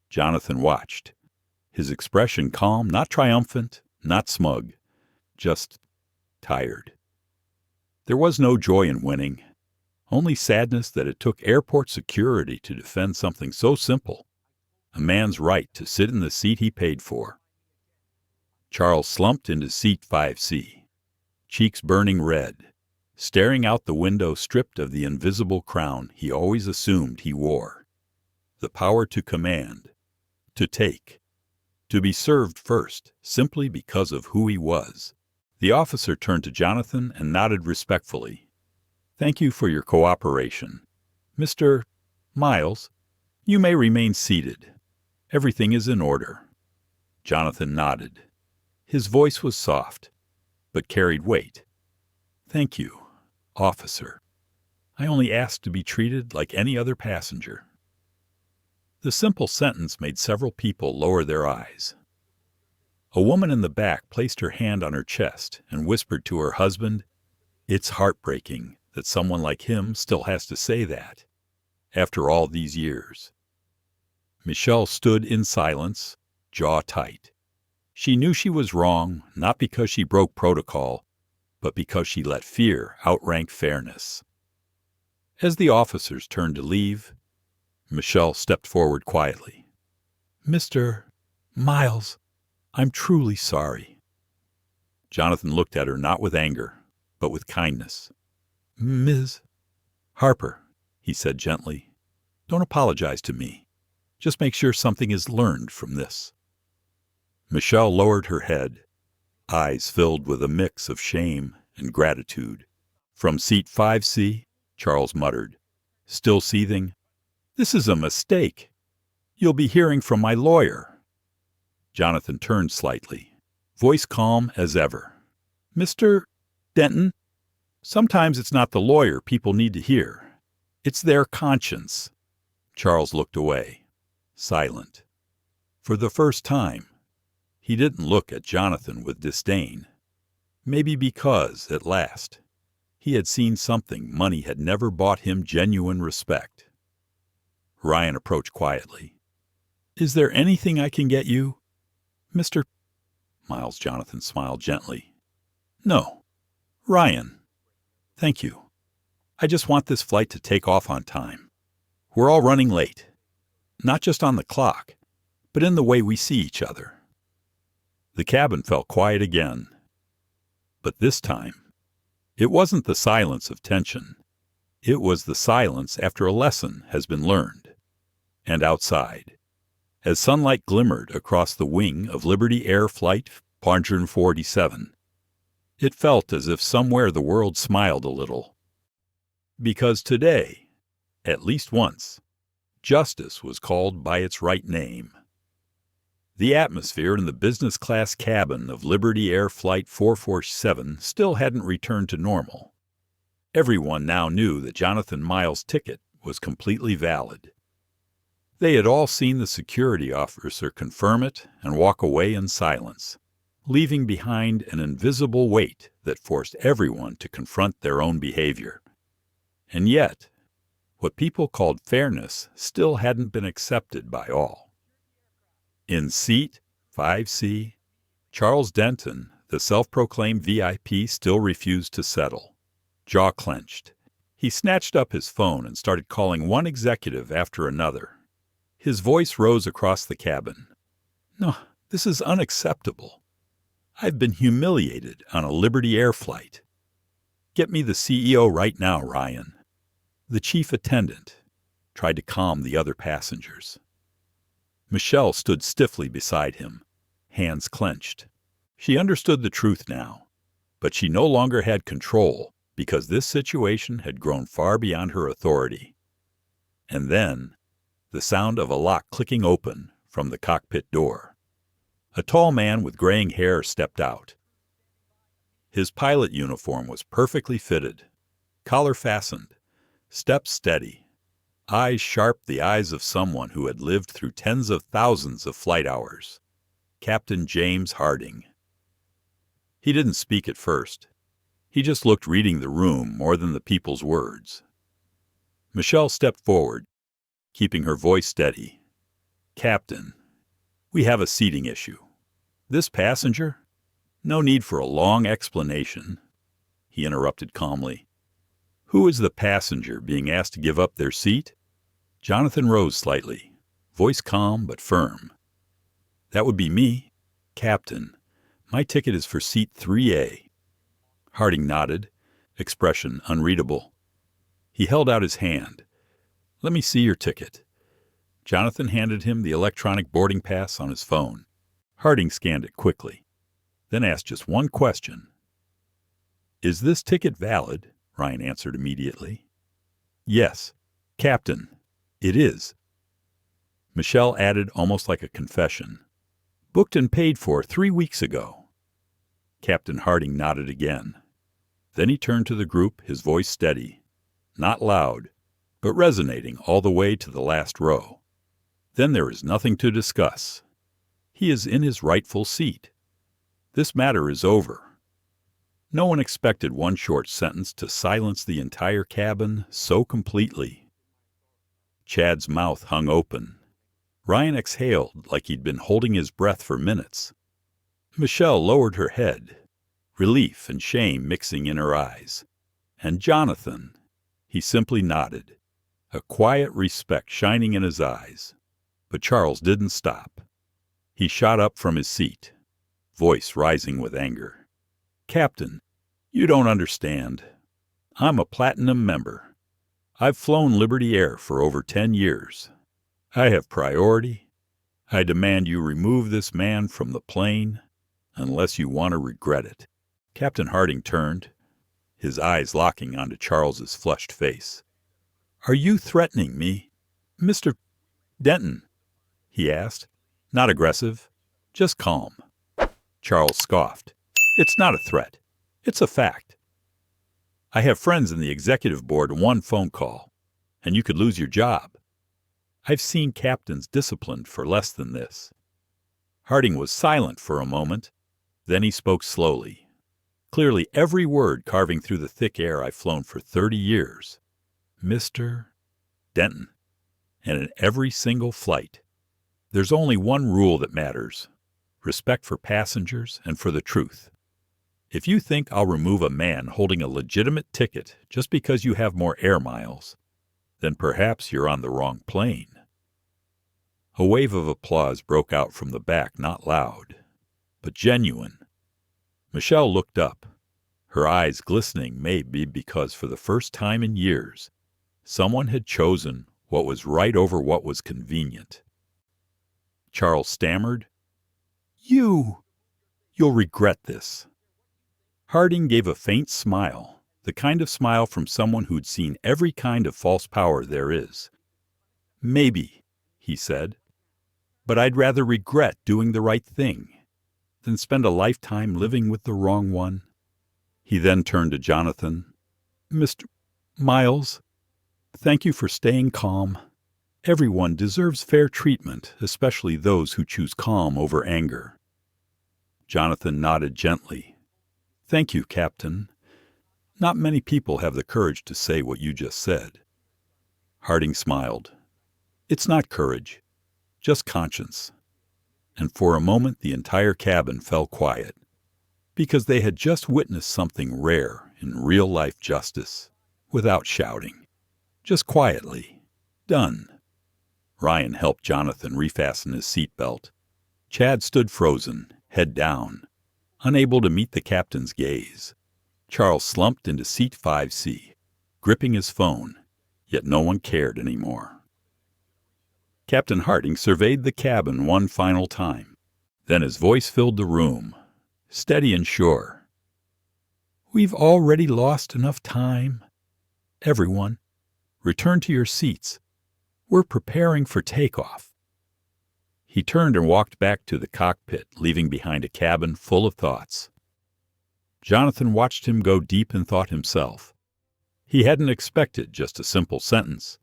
Jonathan watched, his expression calm, not triumphant, not smug, just tired. There was no joy in winning, only sadness that it took airport security to defend something so simple, a man's right to sit in the seat he paid for. Charles slumped into seat 5C, cheeks burning red, staring out the window, stripped of the invisible crown he always assumed he wore. The power to command, to take, to be served first, simply because of who he was. The officer turned to Jonathan and nodded respectfully. "Thank you for your cooperation. Mr. Miles, you may remain seated. Everything is in order." Jonathan nodded. His voice was soft, but carried weight. "Thank you, officer. I only asked to be treated like any other passenger." The simple sentence made several people lower their eyes. A woman in the back placed her hand on her chest and whispered to her husband, "It's heartbreaking that someone like him still has to say that, after all these years." Michelle stood in silence, jaw tight. She knew she was wrong, not because she broke protocol, but because she let fear outrank fairness. As the officers turned to leave, Michelle stepped forward quietly. "Mr. Miles, I'm truly sorry." Jonathan looked at her not with anger, but with kindness. "Ms. Harper," he said gently, "don't apologize to me. Just make sure something is learned from this." Michelle lowered her head, eyes filled with a mix of shame and gratitude. From seat 5C, Charles muttered, still seething, "This is a mistake. You'll be hearing from my lawyer." Jonathan turned slightly, voice calm as ever. Mr. Denton, sometimes it's not the lawyer people need to hear. It's their conscience. Charles looked away, silent. For the first time, he didn't look at Jonathan with disdain. Maybe because, at last, he had seen something money had never bought him: genuine respect. Ryan approached quietly. "Is there anything I can get you, Mr. Miles?" Jonathan smiled gently. "No. Ryan. Thank you. I just want this flight to take off on time. We're all running late. Not just on the clock, but in the way we see each other." The cabin fell quiet again. But this time, it wasn't the silence of tension. It was the silence after a lesson has been learned. And outside, as sunlight glimmered across the wing of Liberty Air Flight 447, it felt as if somewhere the world smiled a little. Because today, at least once, justice was called by its right name. The atmosphere in the business-class cabin of Liberty Air Flight 447 still hadn't returned to normal. Everyone now knew that Jonathan Miles' ticket was completely valid. They had all seen the security officer confirm it and walk away in silence, leaving behind an invisible weight that forced everyone to confront their own behavior. And yet, what people called fairness still hadn't been accepted by all. In seat 5C, Charles Denton, the self-proclaimed VIP, still refused to settle. Jaw clenched, he snatched up his phone and started calling one executive after another. His voice rose across the cabin. "No, this is unacceptable. I've been humiliated on a Liberty Air flight. Get me the CEO right now, Ryan." The chief attendant tried to calm the other passengers. Michelle stood stiffly beside him, hands clenched. She understood the truth now, but she no longer had control because this situation had grown far beyond her authority. And then, the sound of a lock clicking open from the cockpit door. A tall man with graying hair stepped out. His pilot uniform was perfectly fitted, collar fastened, steps steady. Eyes sharp, the eyes of someone who had lived through tens of thousands of flight hours. Captain James Harding. He didn't speak at first. He just looked, reading the room more than the people's words. Michelle stepped forward, keeping her voice steady. "Captain, we have a seating issue. This passenger? No need for a long explanation," he interrupted calmly. "Who is the passenger being asked to give up their seat?" Jonathan rose slightly, voice calm but firm. "That would be me. Captain, my ticket is for seat 3A. Harding nodded, expression unreadable. He held out his hand. "Let me see your ticket." Jonathan handed him the electronic boarding pass on his phone. Harding scanned it quickly, then asked just one question. "Is this ticket valid?" Ryan answered immediately. "Yes, Captain, it is." Michelle added, almost like a confession. "Booked and paid for 3 weeks ago." Captain Harding nodded again. Then he turned to the group, his voice steady, not loud, but resonating all the way to the last row. "Then there is nothing to discuss. He is in his rightful seat. This matter is over." No one expected one short sentence to silence the entire cabin so completely. Chad's mouth hung open. Ryan exhaled like he'd been holding his breath for minutes. Michelle lowered her head, relief and shame mixing in her eyes. And Jonathan, he simply nodded, a quiet respect shining in his eyes. But Charles didn't stop. He shot up from his seat, voice rising with anger. "Captain, you don't understand. I'm a platinum member. I've flown Liberty Air for over 10 years. I have priority. I demand you remove this man from the plane unless you want to regret it." Captain Harding turned, his eyes locking onto Charles's flushed face. "Are you threatening me, Mr. Denton?" he asked. Not aggressive, just calm. Charles scoffed. "It's not a threat. It's a fact. I have friends in the executive board, one phone call, and you could lose your job. I've seen captains disciplined for less than this." Harding was silent for a moment. Then he spoke slowly, clearly every word carving through the thick air I've flown for 30 years. "Mr. Denton, and in every single flight, there's only one rule that matters: respect for passengers and for the truth. If you think I'll remove a man holding a legitimate ticket just because you have more air miles, then perhaps you're on the wrong plane." A wave of applause broke out from the back, not loud, but genuine. Michelle looked up, her eyes glistening, maybe because for the first time in years, someone had chosen what was right over what was convenient. Charles stammered, You'll regret this." Harding gave a faint smile, the kind of smile from someone who'd seen every kind of false power there is. "Maybe," he said, "but I'd rather regret doing the right thing than spend a lifetime living with the wrong one." He then turned to Jonathan. "Mr. Miles, thank you for staying calm. Everyone deserves fair treatment, especially those who choose calm over anger." Jonathan nodded gently. "Thank you, Captain. Not many people have the courage to say what you just said." Harding smiled. "It's not courage, just conscience." And for a moment the entire cabin fell quiet, because they had just witnessed something rare in real-life justice, without shouting, just quietly. Done. Ryan helped Jonathan refasten his seatbelt. Chad stood frozen, head down, unable to meet the captain's gaze. Charles slumped into seat 5C, gripping his phone, yet no one cared anymore. Captain Harding surveyed the cabin one final time. Then his voice filled the room, steady and sure. "We've already lost enough time. Everyone, return to your seats. We're preparing for takeoff." He turned and walked back to the cockpit, leaving behind a cabin full of thoughts. Jonathan watched him go deep in thought himself. He hadn't expected just a simple sentence.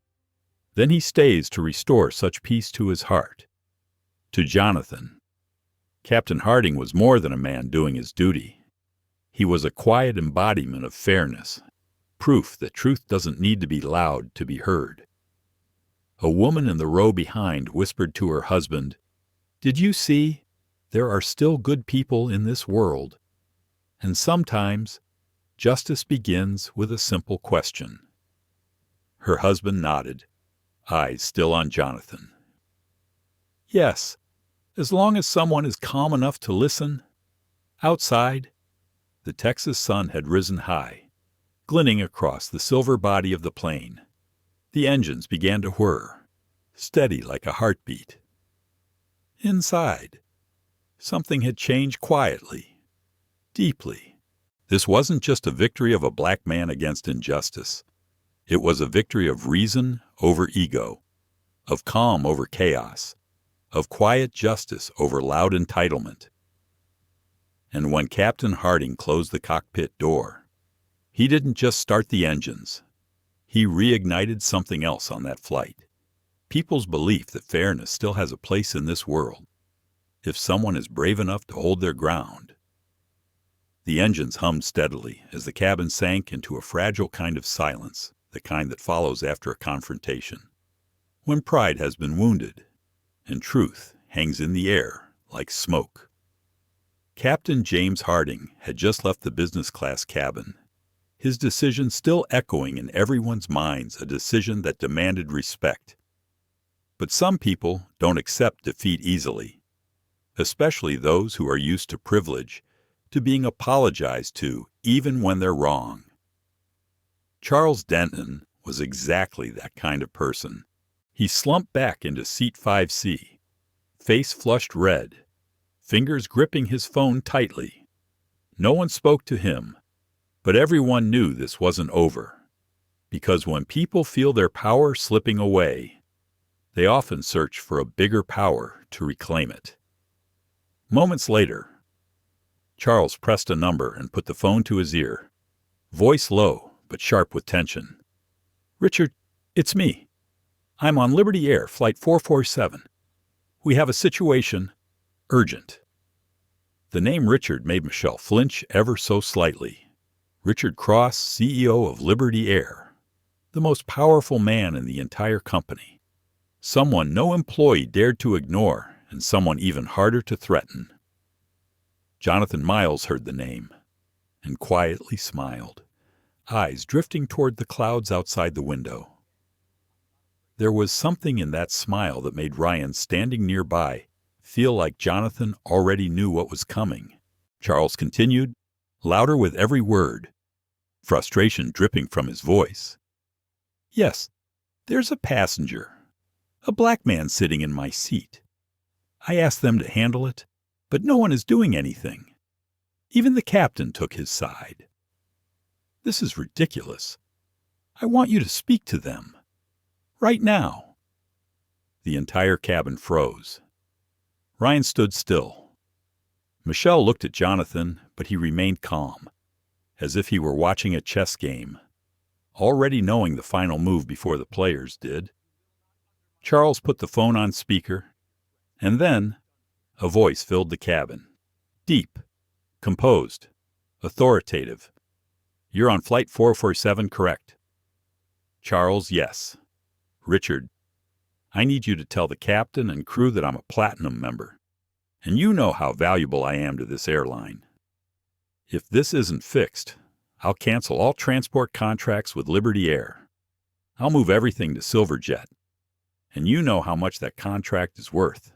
Then he stays to restore such peace to his heart. To Jonathan, Captain Harding was more than a man doing his duty. He was a quiet embodiment of fairness, proof that truth doesn't need to be loud to be heard. A woman in the row behind whispered to her husband, "Did you see? There are still good people in this world. And sometimes justice begins with a simple question." Her husband nodded, eyes still on Jonathan. "Yes, as long as someone is calm enough to listen." Outside, the Texas sun had risen high, glinting across the silver body of the plane. The engines began to whir, steady like a heartbeat. Inside, something had changed quietly, deeply. This wasn't just a victory of a black man against injustice. It was a victory of reason over ego, of calm over chaos, of quiet justice over loud entitlement. And when Captain Harding closed the cockpit door, he didn't just start the engines. He reignited something else on that flight. People's belief that fairness still has a place in this world, if someone is brave enough to hold their ground. The engines hummed steadily as the cabin sank into a fragile kind of silence, the kind that follows after a confrontation, when pride has been wounded and truth hangs in the air like smoke. Captain James Harding had just left the business class cabin, his decision still echoing in everyone's minds, a decision that demanded respect. But some people don't accept defeat easily, especially those who are used to privilege, to being apologized to even when they're wrong. Charles Denton was exactly that kind of person. He slumped back into seat 5C, face flushed red, fingers gripping his phone tightly. No one spoke to him, but everyone knew this wasn't over. Because when people feel their power slipping away, they often search for a bigger power to reclaim it. Moments later, Charles pressed a number and put the phone to his ear. Voice low, but sharp with tension. "Richard, it's me. I'm on Liberty Air, Flight 447. We have a situation. Urgent." The name Richard made Michelle flinch ever so slightly. Richard Cross, CEO of Liberty Air. The most powerful man in the entire company. Someone no employee dared to ignore, and someone even harder to threaten. Jonathan Miles heard the name and quietly smiled, eyes drifting toward the clouds outside the window. There was something in that smile that made Ryan, standing nearby, feel like Jonathan already knew what was coming. Charles continued, louder with every word, frustration dripping from his voice. "Yes, there's a passenger, a black man sitting in my seat. I asked them to handle it, but no one is doing anything. Even the captain took his side. This is ridiculous. I want you to speak to them. Right now." The entire cabin froze. Ryan stood still. Michelle looked at Jonathan, but he remained calm, as if he were watching a chess game, already knowing the final move before the players did. Charles put the phone on speaker, and then a voice filled the cabin. Deep, composed, authoritative. "You're on Flight 447, correct?" Charles, yes. "Richard, I need you to tell the captain and crew that I'm a platinum member, and you know how valuable I am to this airline. If this isn't fixed, I'll cancel all transport contracts with Liberty Air. I'll move everything to Silverjet, and you know how much that contract is worth."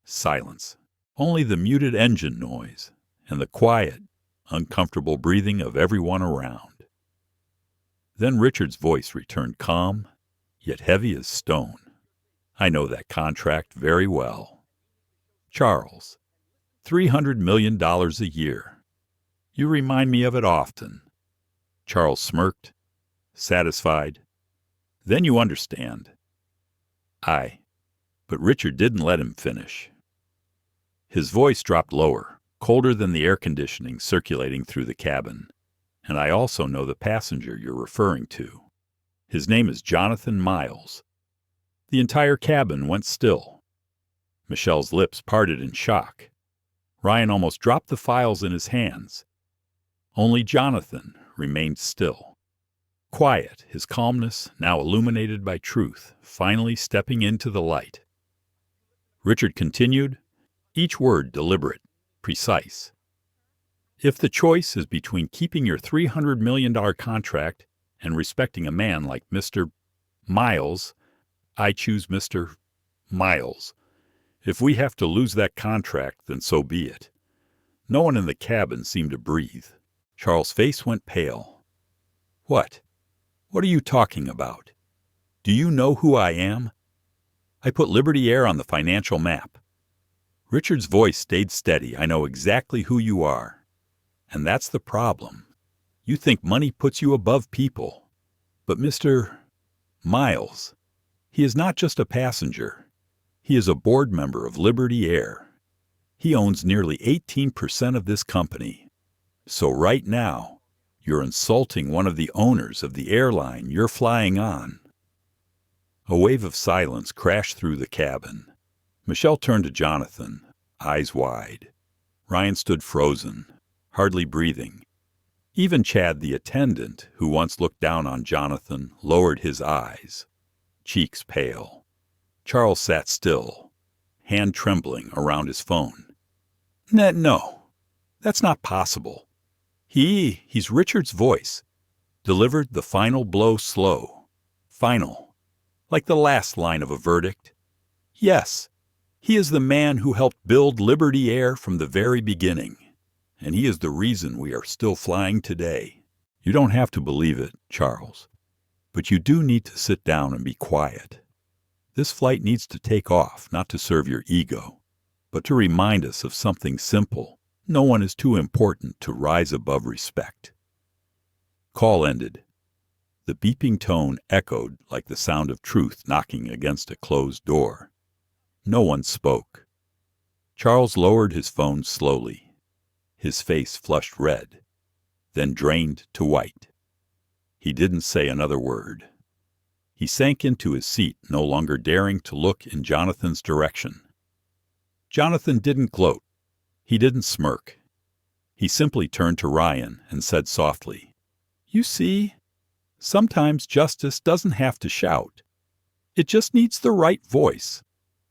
Silence. Only the muted engine noise and the quiet, uncomfortable breathing of everyone around. Then Richard's voice returned calm, yet heavy as stone. "I know that contract very well. Charles, $300 million a year. You remind me of it often." Charles smirked, satisfied. "Then you understand." "Aye." But Richard didn't let him finish. His voice dropped lower, colder than the air conditioning circulating through the cabin. "And I also know the passenger you're referring to. His name is Jonathan Miles." The entire cabin went still. Michelle's lips parted in shock. Ryan almost dropped the files in his hands. Only Jonathan remained still. Quiet, his calmness now illuminated by truth, finally stepping into the light. Richard continued, each word deliberate, precise. "If the choice is between keeping your $300 million contract and respecting a man like Mr. Miles, I choose Mr. Miles. If we have to lose that contract, then so be it." No one in the cabin seemed to breathe. Charles' face went pale. What are you talking about? Do you know who I am? I put Liberty Air on the financial map." Richard's voice stayed steady. "I know exactly who you are. And that's the problem. You think money puts you above people. But Mr. Miles, he is not just a passenger. He is a board member of Liberty Air. He owns nearly 18% of this company. So right now, you're insulting one of the owners of the airline you're flying on." A wave of silence crashed through the cabin. Michelle turned to Jonathan, eyes wide. Ryan stood frozen, hardly breathing. Even Chad, the attendant, who once looked down on Jonathan, lowered his eyes, cheeks pale. Charles sat still, hand trembling around his phone. No, that's not possible. He's Richard's voice, delivered the final blow slow, final, like the last line of a verdict. Yes, he is the man who helped build Liberty Air from the very beginning, and he is the reason we are still flying today. You don't have to believe it, Charles, but you do need to sit down and be quiet. This flight needs to take off, not to serve your ego, but to remind us of something simple. No one is too important to rise above respect. Call ended. The beeping tone echoed like the sound of truth knocking against a closed door. No one spoke. Charles lowered his phone slowly. His face flushed red, then drained to white. He didn't say another word. He sank into his seat, no longer daring to look in Jonathan's direction. Jonathan didn't gloat. He didn't smirk. He simply turned to Ryan and said softly, "You see, sometimes justice doesn't have to shout. It just needs the right voice,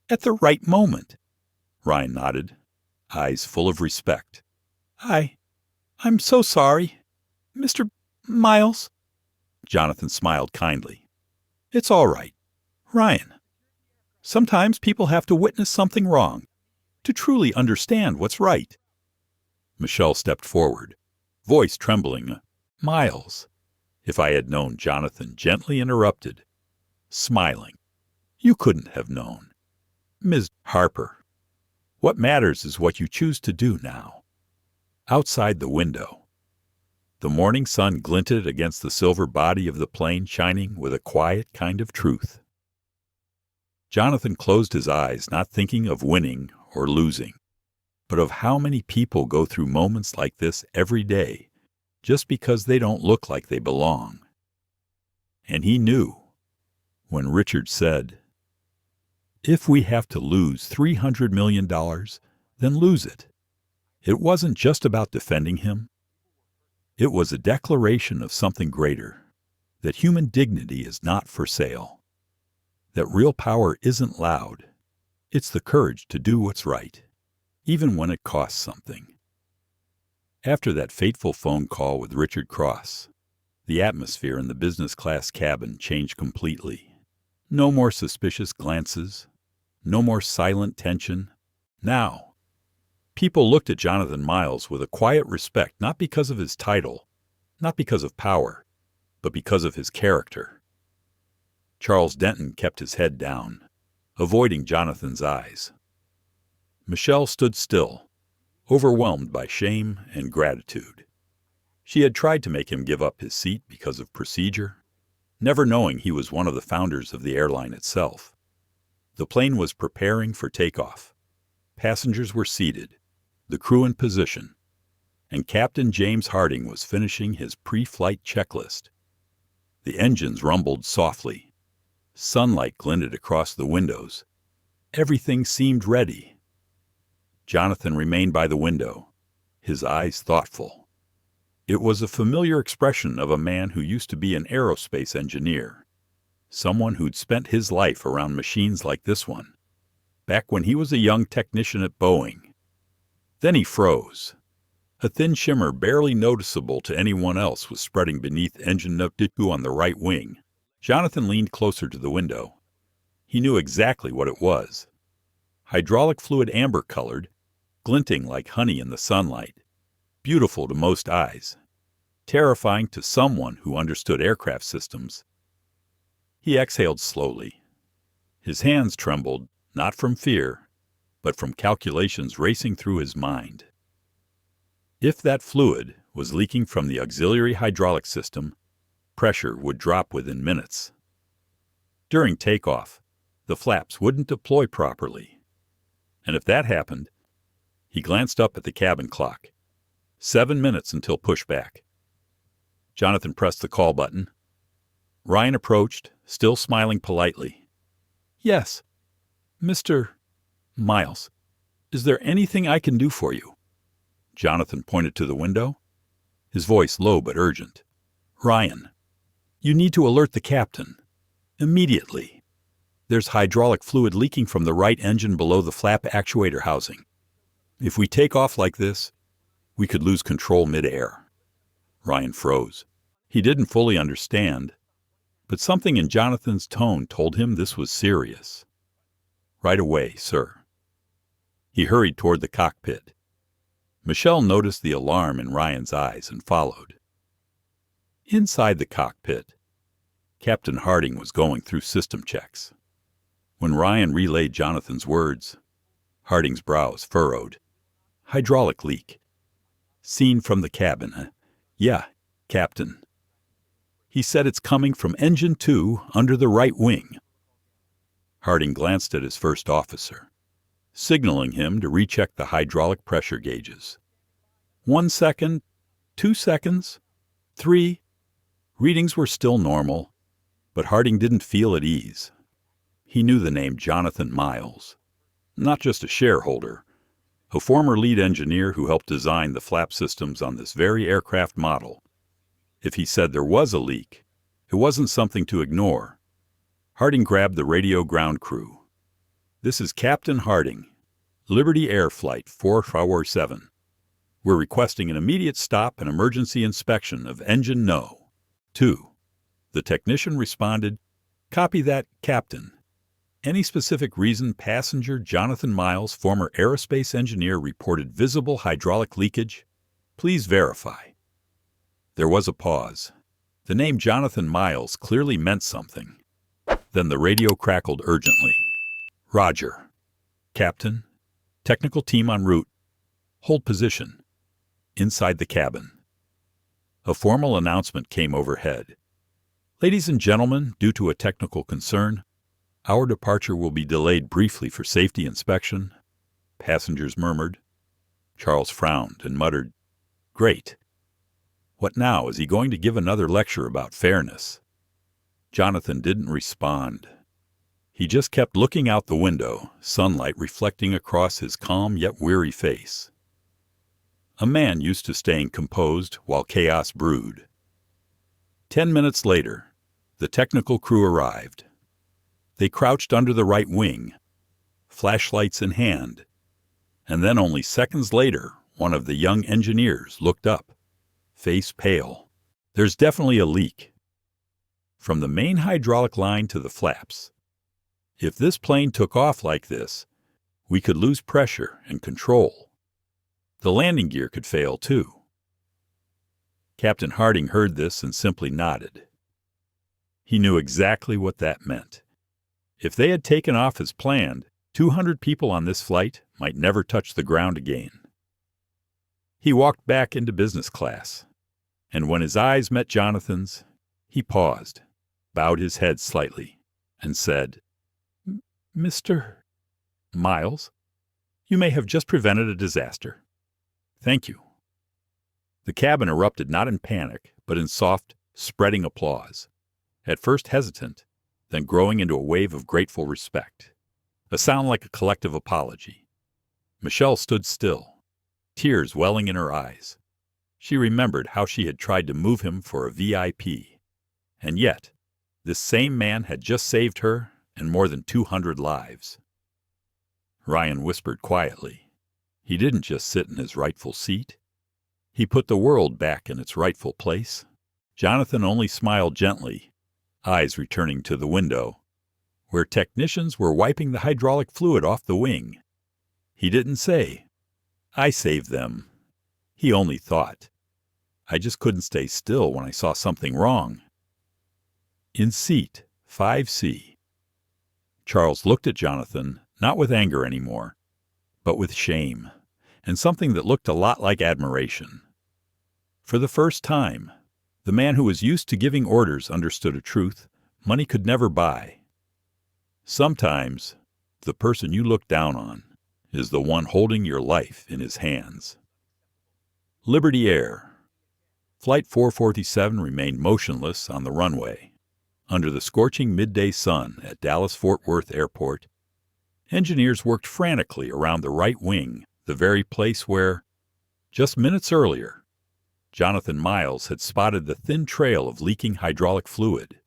at the right moment." Ryan nodded, eyes full of respect. I'm so sorry, Mr. Miles." Jonathan smiled kindly. "It's all right, Ryan. Sometimes people have to witness something wrong to truly understand what's right." Michelle stepped forward, voice trembling. "Miles," if I had known, Jonathan gently interrupted, smiling. "You couldn't have known. Ms. Harper, what matters is what you choose to do now." Outside the window, the morning sun glinted against the silver body of the plane, shining with a quiet kind of truth. Jonathan closed his eyes, not thinking of winning or losing, but of how many people go through moments like this every day just because they don't look like they belong. And he knew when Richard said, "If we have to lose $300 million, then lose it." It wasn't just about defending him. It was a declaration of something greater, that human dignity is not for sale, that real power isn't loud. It's the courage to do what's right, even when it costs something. After that fateful phone call with Richard Cross, the atmosphere in the business class cabin changed completely. No more suspicious glances, no more silent tension. Now, people looked at Jonathan Miles with a quiet respect, not because of his title, not because of power, but because of his character. Charles Denton kept his head down, avoiding Jonathan's eyes. Michelle stood still, overwhelmed by shame and gratitude. She had tried to make him give up his seat because of procedure, never knowing he was one of the founders of the airline itself. The plane was preparing for takeoff. Passengers were seated, the crew in position, and Captain James Harding was finishing his pre-flight checklist. The engines rumbled softly. Sunlight glinted across the windows. Everything seemed ready. Jonathan remained by the window, his eyes thoughtful. It was a familiar expression of a man who used to be an aerospace engineer, someone who'd spent his life around machines like this one, back when he was a young technician at Boeing. Then he froze. A thin shimmer barely noticeable to anyone else was spreading beneath engine number 2 on the right wing. Jonathan leaned closer to the window. He knew exactly what it was. Hydraulic fluid, amber-colored, glinting like honey in the sunlight. Beautiful to most eyes. Terrifying to someone who understood aircraft systems. He exhaled slowly. His hands trembled, not from fear, but from calculations racing through his mind. If that fluid was leaking from the auxiliary hydraulic system, pressure would drop within minutes. During takeoff, the flaps wouldn't deploy properly. And if that happened, he glanced up at the cabin clock. 7 minutes until pushback. Jonathan pressed the call button. Ryan approached, still smiling politely. "Yes, Mr. Miles, is there anything I can do for you?" Jonathan pointed to the window, his voice low but urgent. "Ryan, you need to alert the captain. Immediately. There's hydraulic fluid leaking from the right engine below the flap actuator housing. If we take off like this, we could lose control mid-air." Ryan froze. He didn't fully understand, but something in Jonathan's tone told him this was serious. "Right away, sir." He hurried toward the cockpit. Michelle noticed the alarm in Ryan's eyes and followed. Inside the cockpit, Captain Harding was going through system checks. When Ryan relayed Jonathan's words, Harding's brows furrowed. "Hydraulic leak. Seen from the cabin. Yeah, Captain. He said it's coming from engine 2 under the right wing." Harding glanced at his first officer, signaling him to recheck the hydraulic pressure gauges. 1 second, 2 seconds, 3. Readings were still normal, but Harding didn't feel at ease. He knew the name Jonathan Miles, not just a shareholder, a former lead engineer who helped design the flap systems on this very aircraft model. If he said there was a leak, it wasn't something to ignore. Harding grabbed the radio ground crew. "This is Captain Harding, Liberty Air Flight 447. We're requesting an immediate stop and emergency inspection of engine No. 2. The technician responded, "Copy that, Captain. Any specific reason passenger Jonathan Miles, former aerospace engineer, reported visible hydraulic leakage? Please verify." There was a pause. The name Jonathan Miles clearly meant something. Then the radio crackled urgently. "Roger. Captain. Technical team en route. Hold position. Inside the cabin." A formal announcement came overhead. "Ladies and gentlemen, due to a technical concern, our departure will be delayed briefly for safety inspection." Passengers murmured. Charles frowned and muttered, "Great. What now? Is he going to give another lecture about fairness?" Jonathan didn't respond. He just kept looking out the window, sunlight reflecting across his calm yet weary face. A man used to staying composed while chaos brewed. 10 minutes later, the technical crew arrived. They crouched under the right wing, flashlights in hand, and then only seconds later, one of the young engineers looked up, face pale. "There's definitely a leak. From the main hydraulic line to the flaps. If this plane took off like this, we could lose pressure and control. The landing gear could fail, too." Captain Harding heard this and simply nodded. He knew exactly what that meant. If they had taken off as planned, 200 people on this flight might never touch the ground again. He walked back into business class, and when his eyes met Jonathan's, he paused, bowed his head slightly, and said, "Mr. Miles, you may have just prevented a disaster. Thank you." The cabin erupted not in panic, but in soft, spreading applause, at first hesitant, then growing into a wave of grateful respect, a sound like a collective apology. Michelle stood still, tears welling in her eyes. She remembered how she had tried to move him for a VIP, and yet this same man had just saved her and more than 200 lives. Ryan whispered quietly. He didn't just sit in his rightful seat. He put the world back in its rightful place. Jonathan only smiled gently, eyes returning to the window, where technicians were wiping the hydraulic fluid off the wing. He didn't say, "I saved them." He only thought, "I just couldn't stay still when I saw something wrong." In seat 5C, Charles looked at Jonathan, not with anger anymore, but with shame, and something that looked a lot like admiration. For the first time, the man who was used to giving orders understood a truth money could never buy. Sometimes, the person you look down on is the one holding your life in his hands. Liberty Air. Flight 447 remained motionless on the runway. Under the scorching midday sun at Dallas-Fort Worth Airport, engineers worked frantically around the right wing, the very place where, just minutes earlier, Jonathan Miles had spotted the thin trail of leaking hydraulic fluid.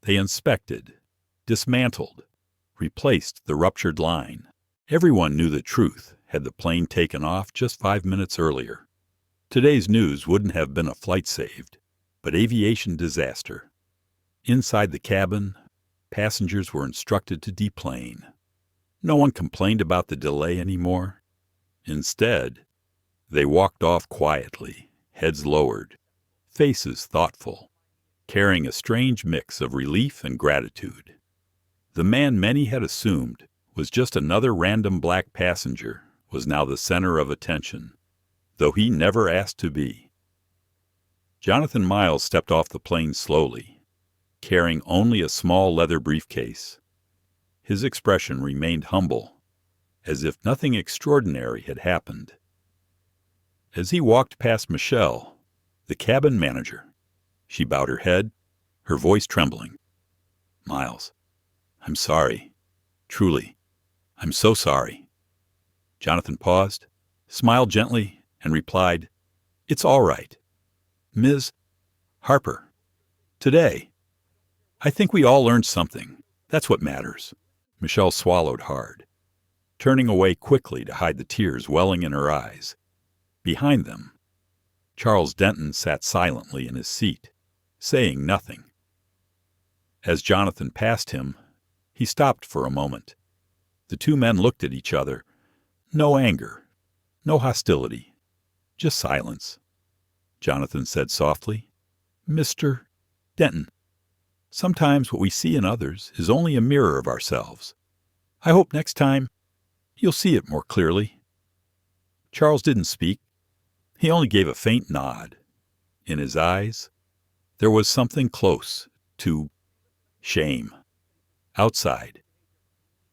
They inspected, dismantled, replaced the ruptured line. Everyone knew the truth had the plane taken off just 5 minutes earlier. Today's news wouldn't have been a flight saved, but aviation disaster. Inside the cabin, passengers were instructed to deplane. No one complained about the delay anymore. Instead, they walked off quietly, heads lowered, faces thoughtful, carrying a strange mix of relief and gratitude. The man many had assumed was just another random black passenger was now the center of attention, though he never asked to be. Jonathan Miles stepped off the plane slowly, carrying only a small leather briefcase. His expression remained humble, as if nothing extraordinary had happened. As he walked past Michelle, the cabin manager, she bowed her head, her voice trembling. "Miles, I'm sorry. Truly, I'm so sorry." Jonathan paused, smiled gently, and replied, "It's all right. Ms. Harper, today, I think we all learned something. That's what matters." Michelle swallowed hard, turning away quickly to hide the tears welling in her eyes. Behind them, Charles Denton sat silently in his seat, saying nothing. As Jonathan passed him, he stopped for a moment. The two men looked at each other. No anger, no hostility, just silence. Jonathan said softly, "Mr. Denton, sometimes what we see in others is only a mirror of ourselves. I hope next time you'll see it more clearly." Charles didn't speak. He only gave a faint nod. In his eyes, there was something close to shame. Outside,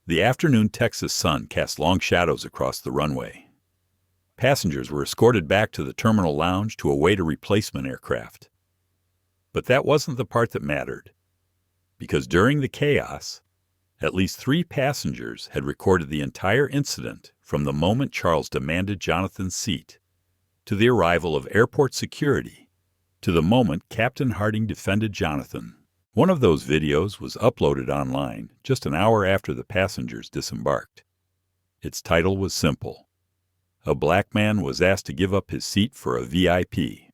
the afternoon Texas sun cast long shadows across the runway. Passengers were escorted back to the terminal lounge to await a replacement aircraft. But that wasn't the part that mattered, because during the chaos, at least 3 passengers had recorded the entire incident from the moment Charles demanded Jonathan's seat, to the arrival of airport security, to the moment Captain Harding defended Jonathan. One of those videos was uploaded online just an hour after the passengers disembarked. Its title was simple. A black man was asked to give up his seat for a VIP,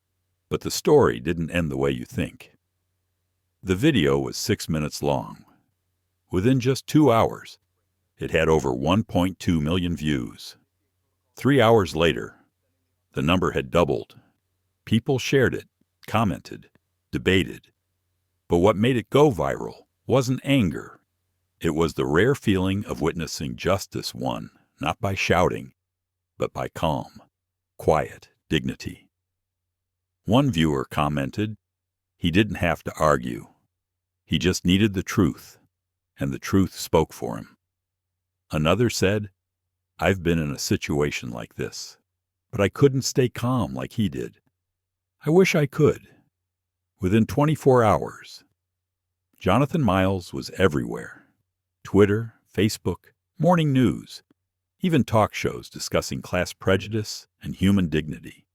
but the story didn't end the way you think. The video was 6 minutes long. Within just 2 hours, it had over 1.2 million views. 3 hours later, the number had doubled. People shared it, commented, debated. But what made it go viral wasn't anger. It was the rare feeling of witnessing justice won, not by shouting, but by calm, quiet dignity. One viewer commented, he didn't have to argue. He just needed the truth, and the truth spoke for him. Another said, "I've been in a situation like this, but I couldn't stay calm like he did. I wish I could." Within 24 hours, Jonathan Miles was everywhere. Twitter, Facebook, morning news, even talk shows discussing class prejudice and human dignity.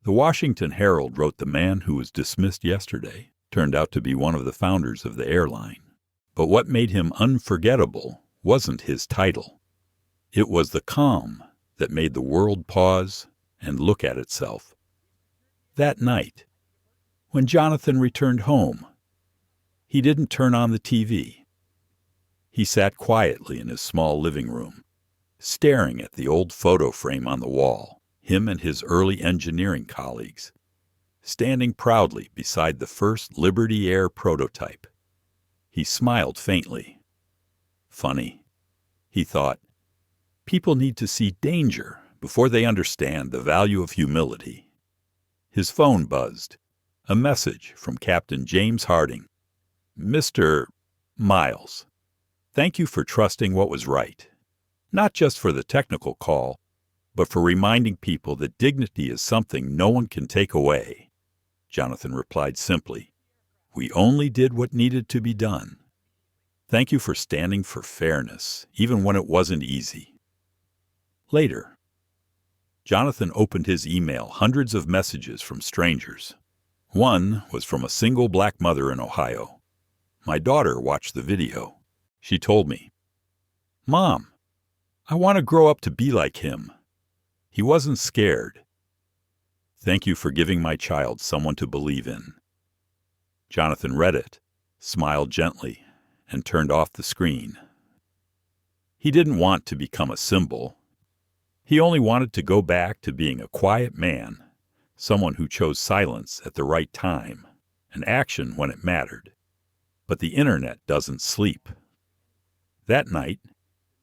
The Washington Herald wrote the man who was dismissed yesterday turned out to be one of the founders of the airline. But what made him unforgettable wasn't his title. It was the calm that made the world pause and look at itself. That night, when Jonathan returned home, he didn't turn on the TV. He sat quietly in his small living room, staring at the old photo frame on the wall, him and his early engineering colleagues, standing proudly beside the first Liberty Air prototype. He smiled faintly. Funny, he thought. People need to see danger before they understand the value of humility. His phone buzzed. A message from Captain James Harding. "Mr. Miles, thank you for trusting what was right. Not just for the technical call, but for reminding people that dignity is something no one can take away." Jonathan replied simply, "We only did what needed to be done. Thank you for standing for fairness, even when it wasn't easy." Later, Jonathan opened his email, hundreds of messages from strangers. One was from a single black mother in Ohio. "My daughter watched the video. She told me, 'Mom, I want to grow up to be like him. He wasn't scared. Thank you for giving my child someone to believe in.'" Jonathan read it, smiled gently, and turned off the screen. He didn't want to become a symbol. He only wanted to go back to being a quiet man, someone who chose silence at the right time and action when it mattered. But the internet doesn't sleep. That night,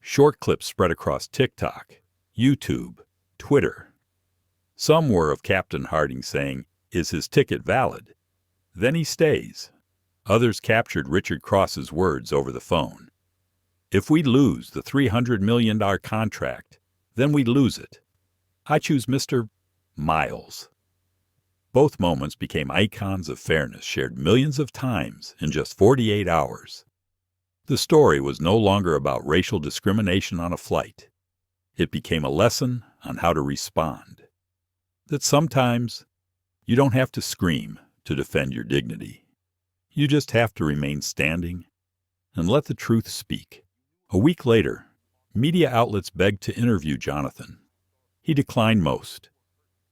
short clips spread across TikTok, YouTube, Twitter. Some were of Captain Harding saying, "Is his ticket valid? Then he stays." Others captured Richard Cross's words over the phone. "If we lose the $300 million contract, then we lose it. I choose Mr. Miles. Both moments became icons of fairness shared millions of times in just 48 hours. The story was no longer about racial discrimination on a flight. It became a lesson on how to respond. That sometimes you don't have to scream to defend your dignity. You just have to remain standing and let the truth speak. A week later, media outlets begged to interview Jonathan. He declined most.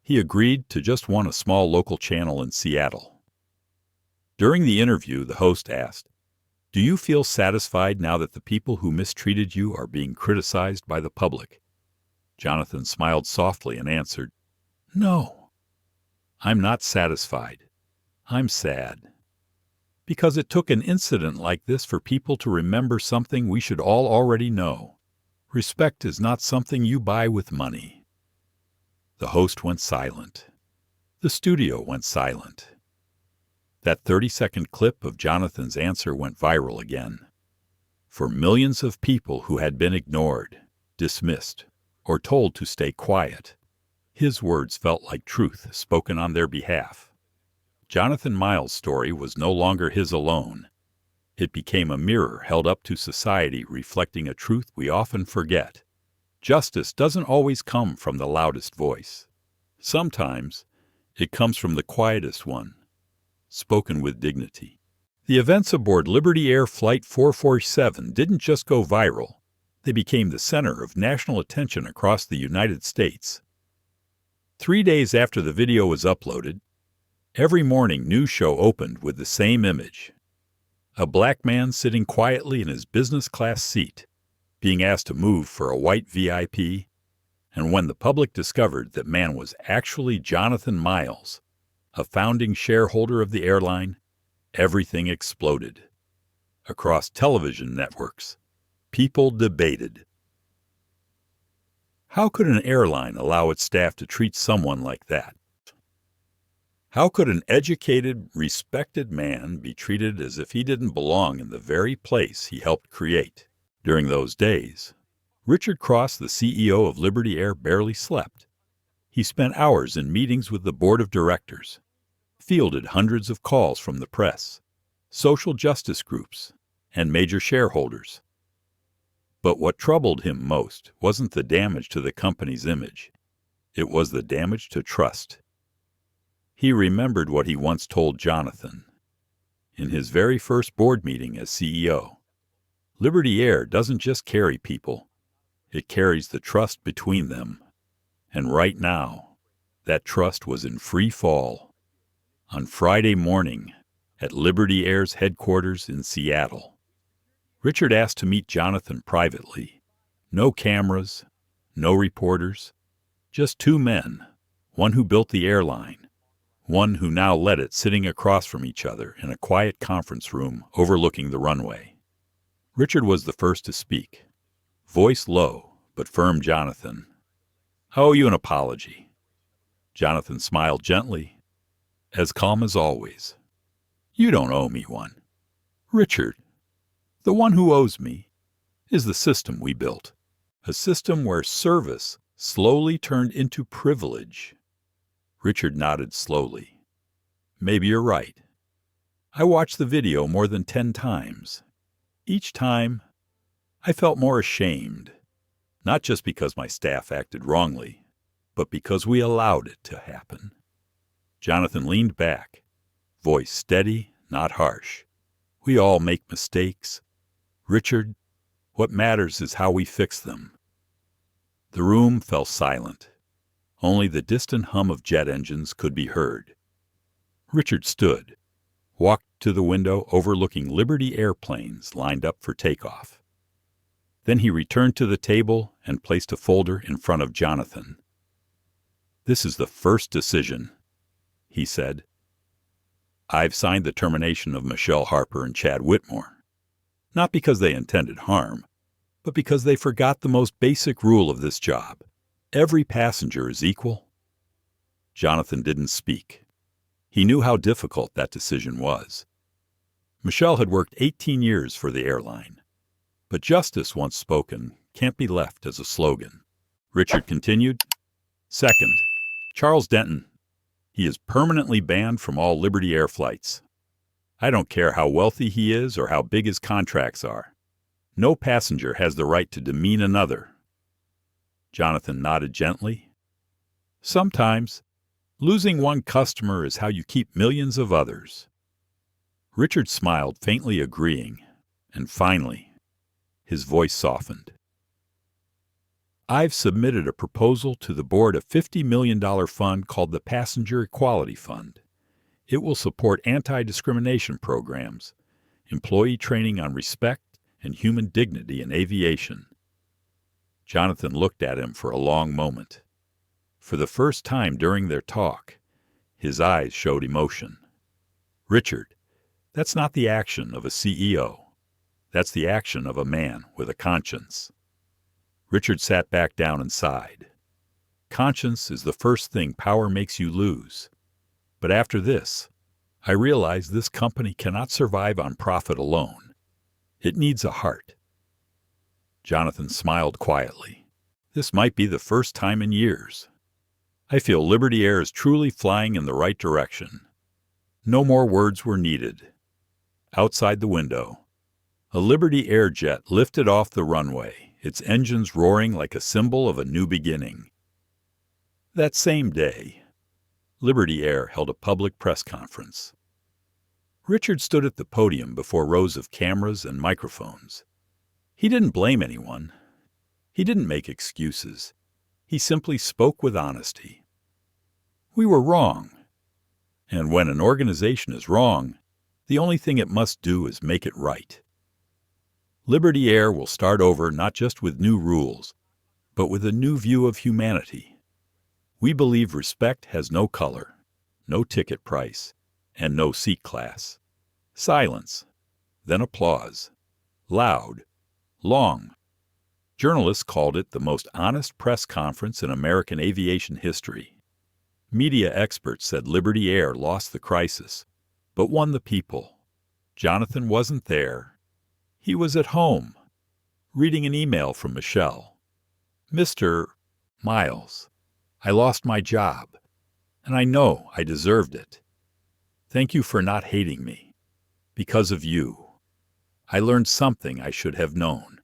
He agreed to just one a small local channel in Seattle. During the interview, the host asked, "Do you feel satisfied now that the people who mistreated you are being criticized by the public?" Jonathan smiled softly and answered, "No, I'm not satisfied. I'm sad. Because it took an incident like this for people to remember something we should all already know. Respect is not something you buy with money." The host went silent. The studio went silent. That 30-second clip of Jonathan's answer went viral again. For millions of people who had been ignored, dismissed, or told to stay quiet, his words felt like truth spoken on their behalf. Jonathan Miles' story was no longer his alone. It became a mirror held up to society reflecting a truth we often forget. Justice doesn't always come from the loudest voice. Sometimes it comes from the quietest one, spoken with dignity. The events aboard Liberty Air Flight 447 didn't just go viral. They became the center of national attention across the United States. 3 days after the video was uploaded, every morning news show opened with the same image. A black man sitting quietly in his business class seat, being asked to move for a white VIP, and when the public discovered that man was actually Jonathan Miles, a founding shareholder of the airline, everything exploded. Across television networks, people debated. How could an airline allow its staff to treat someone like that? How could an educated, respected man be treated as if he didn't belong in the very place he helped create? During those days, Richard Cross, the CEO of Liberty Air, barely slept. He spent hours in meetings with the board of directors, fielded hundreds of calls from the press, social justice groups, and major shareholders. But what troubled him most wasn't the damage to the company's image. It was the damage to trust. He remembered what he once told Jonathan. In his very first board meeting as CEO, Liberty Air doesn't just carry people, it carries the trust between them. And right now, that trust was in free fall. On Friday morning, at Liberty Air's headquarters in Seattle, Richard asked to meet Jonathan privately. No cameras, no reporters, just two men, one who built the airline, one who now led it, sitting across from each other in a quiet conference room overlooking the runway. Richard was the first to speak. Voice low, but firm. "Jonathan, I owe you an apology." Jonathan smiled gently, as calm as always. "You don't owe me one. Richard, the one who owes me is the system we built. A system where service slowly turned into privilege." Richard nodded slowly. "Maybe you're right. I watched the video more than 10 times. Each time, I felt more ashamed, not just because my staff acted wrongly, but because we allowed it to happen." Jonathan leaned back, voice steady, not harsh. "We all make mistakes. Richard, what matters is how we fix them." The room fell silent. Only the distant hum of jet engines could be heard. Richard stood, walked to the window overlooking Liberty airplanes lined up for takeoff. Then he returned to the table and placed a folder in front of Jonathan. "This is the first decision," he said. "I've signed the termination of Michelle Harper and Chad Whitmore, not because they intended harm, but because they forgot the most basic rule of this job. Every passenger is equal." Jonathan didn't speak. He knew how difficult that decision was. Michelle had worked 18 years for the airline. But justice, once spoken, can't be left as a slogan. Richard continued, "Second, Charles Denton. He is permanently banned from all Liberty Air flights. I don't care how wealthy he is or how big his contracts are. No passenger has the right to demean another. Jonathan nodded gently. Sometimes, losing one customer is how you keep millions of others. Richard smiled, faintly agreeing, and finally, his voice softened. I've submitted a proposal to the board of $50 million fund called the Passenger Equality Fund. It will support anti-discrimination programs, employee training on respect and human dignity in aviation. Jonathan looked at him for a long moment. For the first time during their talk, his eyes showed emotion. Richard, that's not the action of a CEO. That's the action of a man with a conscience. Richard sat back down and sighed. Conscience is the first thing power makes you lose. But after this, I realize this company cannot survive on profit alone. It needs a heart. Jonathan smiled quietly. This might be the first time in years. I feel Liberty Air is truly flying in the right direction. No more words were needed. Outside the window, a Liberty Air jet lifted off the runway, its engines roaring like a symbol of a new beginning. That same day, Liberty Air held a public press conference. Richard stood at the podium before rows of cameras and microphones. He didn't blame anyone. He didn't make excuses. He simply spoke with honesty. We were wrong. And when an organization is wrong, the only thing it must do is make it right. Liberty Air will start over not just with new rules, but with a new view of humanity. We believe respect has no color, no ticket price, and no seat class. Silence, then applause. Loud, long. Journalists called it the most honest press conference in American aviation history. Media experts said Liberty Air lost the crisis, but won the people. Jonathan wasn't there. He was at home, reading an email from Michelle. Mr. Miles, I lost my job, and I know I deserved it. Thank you for not hating me. Because of you, I learned something I should have known.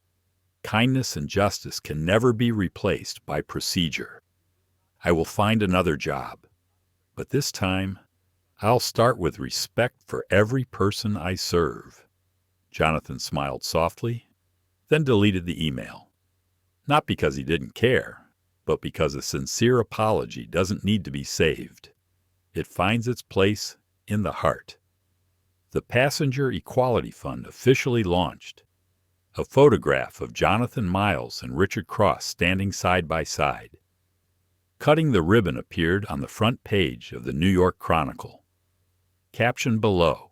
Kindness and justice can never be replaced by procedure. I will find another job, but this time, I'll start with respect for every person I serve. Jonathan smiled softly, then deleted the email. Not because he didn't care, but because a sincere apology doesn't need to be saved. It finds its place in the heart. The Passenger Equality Fund officially launched. A photograph of Jonathan Miles and Richard Cross standing side by side. Cutting the ribbon appeared on the front page of the New York Chronicle. Caption below,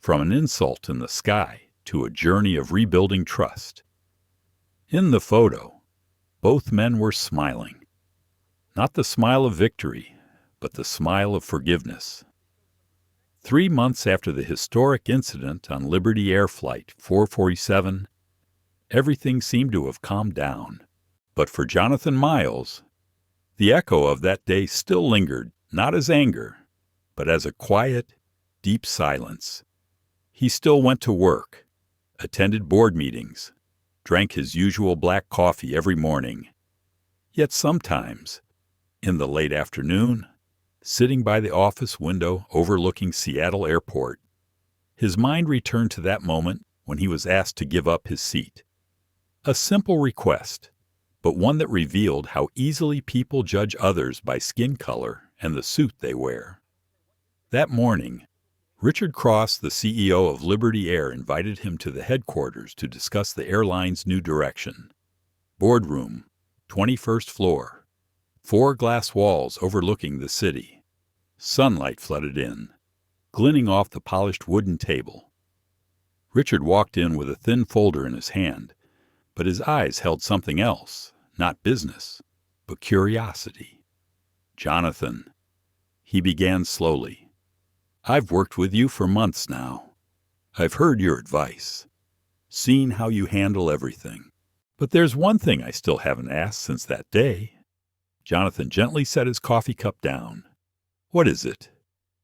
From an insult in the sky to a journey of rebuilding trust. In the photo, both men were smiling. Not the smile of victory, but the smile of forgiveness. 3 months after the historic incident on Liberty Air Flight 447, everything seemed to have calmed down. But for Jonathan Miles, the echo of that day still lingered, not as anger, but as a quiet, deep silence. He still went to work, attended board meetings, drank his usual black coffee every morning. Yet sometimes, in the late afternoon, sitting by the office window overlooking Seattle Airport, his mind returned to that moment when he was asked to give up his seat. A simple request, but one that revealed how easily people judge others by skin color and the suit they wear. That morning, Richard Cross, the CEO of Liberty Air, invited him to the headquarters to discuss the airline's new direction. Boardroom, 21st floor. 4 glass walls overlooking the city. Sunlight flooded in, glinting off the polished wooden table. Richard walked in with a thin folder in his hand, but his eyes held something else, not business, but curiosity. Jonathan, he began slowly. I've worked with you for months now. I've heard your advice, seen how you handle everything. But there's one thing I still haven't asked since that day. Jonathan gently set his coffee cup down. "What is it?"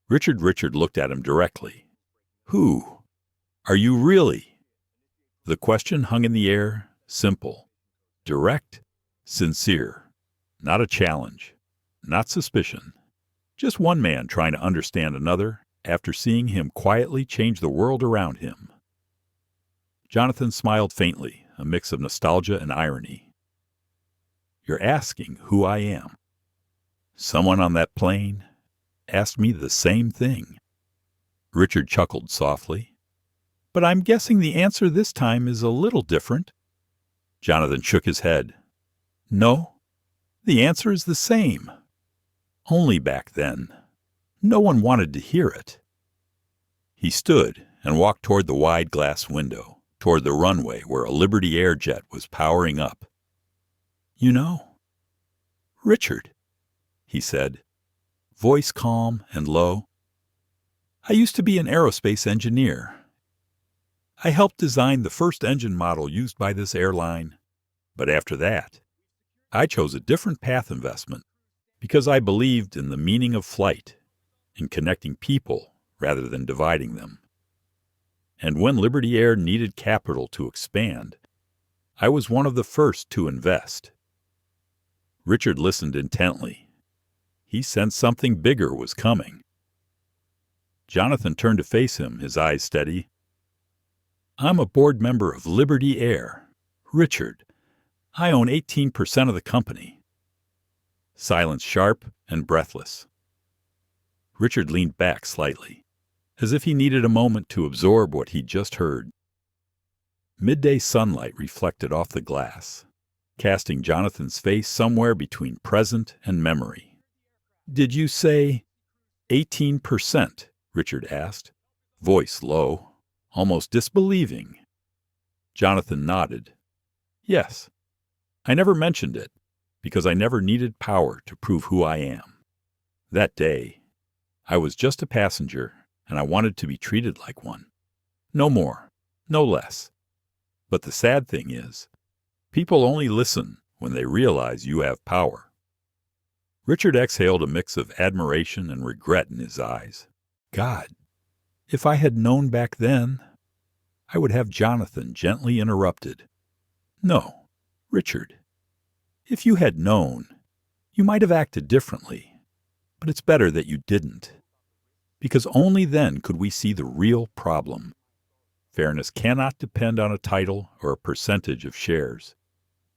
Richard looked at him directly. "Who? Are you really?" The question hung in the air, simple, direct, sincere. Not a challenge, not suspicion. Just one man trying to understand another after seeing him quietly change the world around him. Jonathan smiled faintly, a mix of nostalgia and irony. "You're asking who I am. Someone on that plane asked me the same thing." Richard chuckled softly. "But I'm guessing the answer this time is a little different." Jonathan shook his head. "No, the answer is the same. Only back then. No one wanted to hear it." He stood and walked toward the wide glass window, toward the runway where a Liberty Air jet was powering up. "You know, Richard," he said, voice calm and low, "I used to be an aerospace engineer. I helped design the first engine model used by this airline, but after that, I chose a different path investment because I believed in the meaning of flight, in connecting people rather than dividing them. And when Liberty Air needed capital to expand, I was one of the first to invest." Richard listened intently. He sensed something bigger was coming. Jonathan turned to face him, his eyes steady. "I'm a board member of Liberty Air. Richard, I own 18% of the company." Silence sharp and breathless. Richard leaned back slightly, as if he needed a moment to absorb what he'd just heard. Midday sunlight reflected off the glass, casting Jonathan's face somewhere between present and memory. "Did you say 18%? Richard asked, voice low, almost disbelieving. Jonathan nodded. "Yes. I never mentioned it, because I never needed power to prove who I am. That day, I was just a passenger, and I wanted to be treated like one. No more, no less. But the sad thing is, people only listen when they realize you have power." Richard exhaled a mix of admiration and regret in his eyes. God, if I had known back then, I would have Jonathan gently interrupted. "No, Richard, if you had known, you might have acted differently, but it's better that you didn't, because only then could we see the real problem. Fairness cannot depend on a title or a percentage of shares.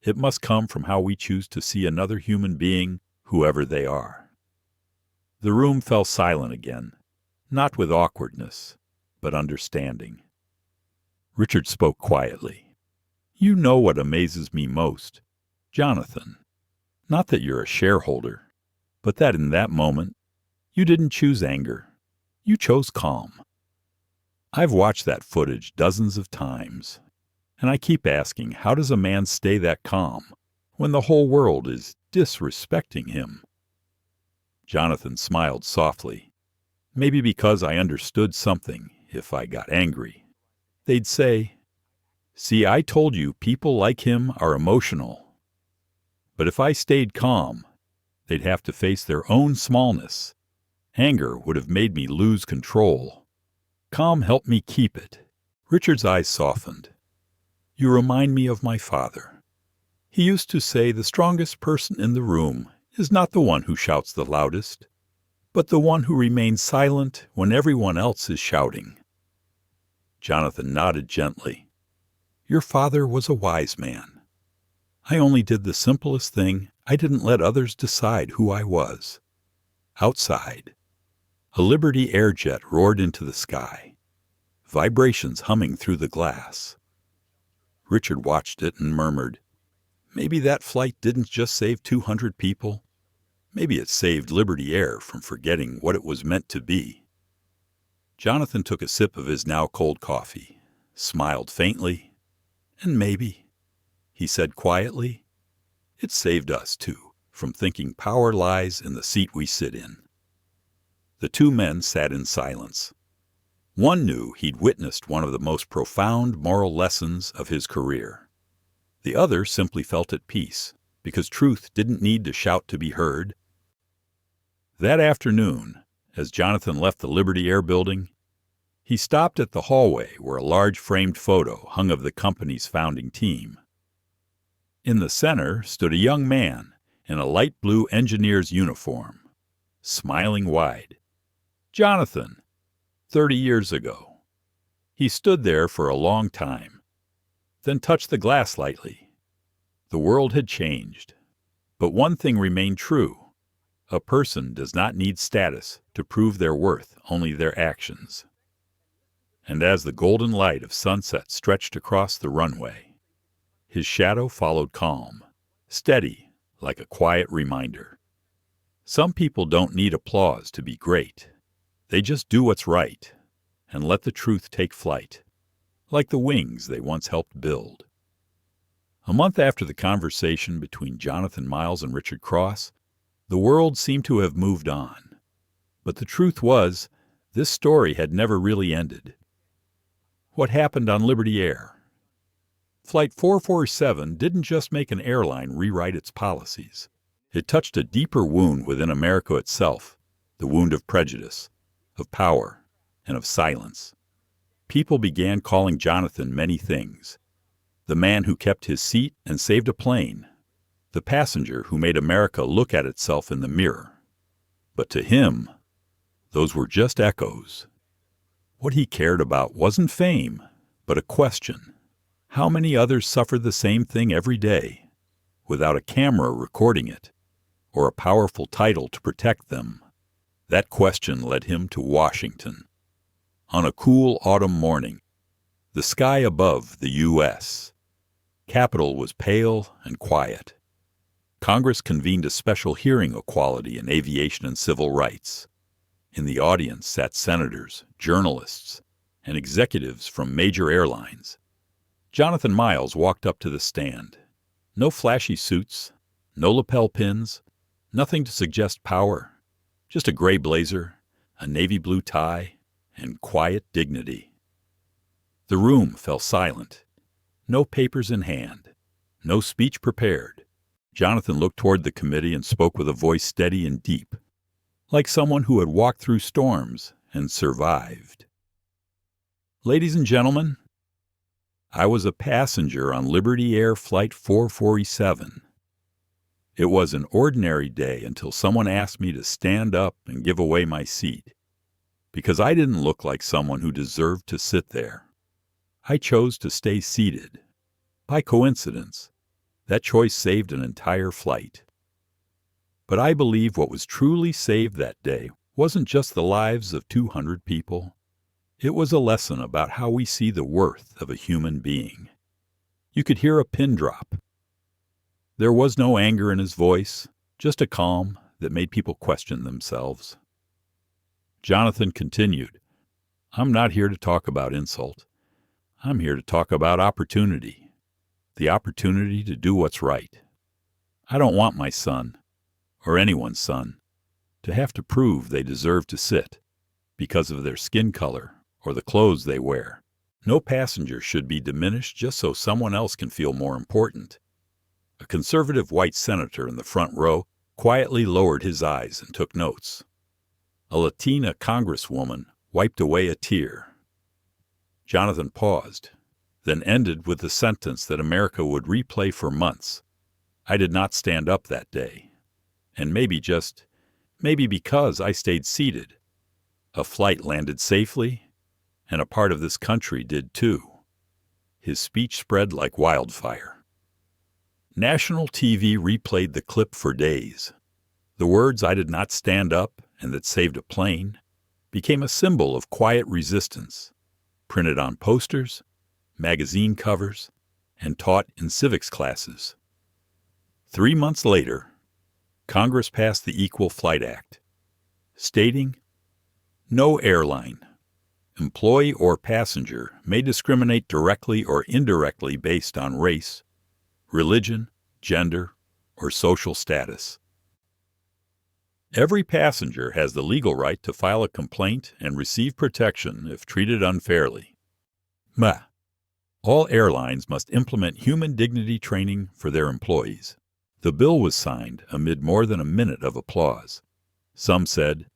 It must come from how we choose to see another human being, whoever they are." The room fell silent again, not with awkwardness, but understanding. Richard spoke quietly. "You know what amazes me most, Jonathan. Not that you're a shareholder, but that in that moment, you didn't choose anger. You chose calm. I've watched that footage dozens of times, and I keep asking, how does a man stay that calm when the whole world is disrespecting him?" Jonathan smiled softly. "Maybe because I understood something if I got angry. They'd say, 'See, I told you people like him are emotional.' But if I stayed calm, they'd have to face their own smallness. Anger would have made me lose control. Calm helped me keep it." Richard's eyes softened. "You remind me of my father. He used to say the strongest person in the room is not the one who shouts the loudest, but the one who remains silent when everyone else is shouting." Jonathan nodded gently. "Your father was a wise man. I only did the simplest thing. I didn't let others decide who I was." Outside, a Liberty Air jet roared into the sky, vibrations humming through the glass. Richard watched it and murmured, "Maybe that flight didn't just save 200 people. Maybe it saved Liberty Air from forgetting what it was meant to be." Jonathan took a sip of his now cold coffee, smiled faintly, and maybe, he said quietly, it saved us too from thinking power lies in the seat we sit in. The two men sat in silence. One knew he'd witnessed one of the most profound moral lessons of his career. The other simply felt at peace, because truth didn't need to shout to be heard. That afternoon, as Jonathan left the Liberty Air building, he stopped at the hallway where a large framed photo hung of the company's founding team. In the center stood a young man in a light blue engineer's uniform, smiling wide. Jonathan, 30 years ago. He stood there for a long time, then touched the glass lightly. The world had changed, but one thing remained true. A person does not need status to prove their worth, only their actions. And as the golden light of sunset stretched across the runway, his shadow followed calm, steady, like a quiet reminder. Some people don't need applause to be great. They just do what's right and let the truth take flight, like the wings they once helped build. A month after the conversation between Jonathan Miles and Richard Cross, the world seemed to have moved on. But the truth was, this story had never really ended. What happened on Liberty Air? Flight 447 didn't just make an airline rewrite its policies. It touched a deeper wound within America itself, the wound of prejudice, of power, and of silence. People began calling Jonathan many things. The man who kept his seat and saved a plane. The passenger who made America look at itself in the mirror. But to him, those were just echoes. What he cared about wasn't fame, but a question. How many others suffered the same thing every day, without a camera recording it, or a powerful title to protect them? That question led him to Washington. On a cool autumn morning, the sky above the U.S. Capitol was pale and quiet. Congress convened a special hearing equality in aviation and civil rights. In the audience sat senators, journalists, and executives from major airlines. Jonathan Miles walked up to the stand. No flashy suits, no lapel pins, nothing to suggest power. Just a gray blazer, a navy blue tie, and quiet dignity. The room fell silent. No papers in hand, no speech prepared. Jonathan looked toward the committee and spoke with a voice steady and deep, like someone who had walked through storms and survived. Ladies and gentlemen, I was a passenger on Liberty Air Flight 447. It was an ordinary day until someone asked me to stand up and give away my seat, because I didn't look like someone who deserved to sit there. I chose to stay seated. By coincidence, that choice saved an entire flight. But I believe what was truly saved that day wasn't just the lives of 200 people. It was a lesson about how we see the worth of a human being. You could hear a pin drop. There was no anger in his voice, just a calm that made people question themselves. Jonathan continued, I'm not here to talk about insult. I'm here to talk about opportunity. The opportunity to do what's right. I don't want my son, or anyone's son, to have to prove they deserve to sit because of their skin color or the clothes they wear. No passenger should be diminished just so someone else can feel more important. A conservative white senator in the front row quietly lowered his eyes and took notes. A Latina congresswoman wiped away a tear. Jonathan paused, then ended with the sentence that America would replay for months. I did not stand up that day. And maybe because I stayed seated, a flight landed safely, and a part of this country did too. His speech spread like wildfire. National TV replayed the clip for days. The words "I did not stand up and that saved a plane" became a symbol of quiet resistance, printed on posters, magazine covers, and taught in civics classes. 3 months later, Congress passed the Equal Flight Act, stating, no airline, employee or passenger may discriminate directly or indirectly based on race, religion, gender, or social status. Every passenger has the legal right to file a complaint and receive protection if treated unfairly. All airlines must implement human dignity training for their employees. The bill was signed amid more than a minute of applause. Some said,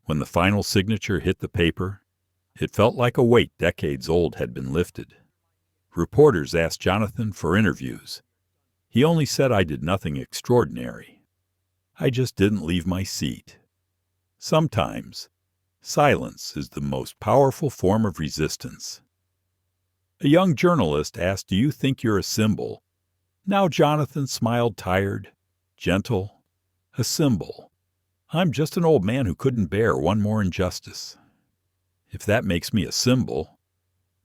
when the final signature hit the paper, it felt like a weight decades old had been lifted. Reporters asked Jonathan for interviews. He only said, "I did nothing extraordinary. I just didn't leave my seat." Sometimes, silence is the most powerful form of resistance. A young journalist asked, "Do you think you're a symbol?" Now Jonathan smiled, tired, gentle. "A symbol. I'm just an old man who couldn't bear one more injustice. If that makes me a symbol,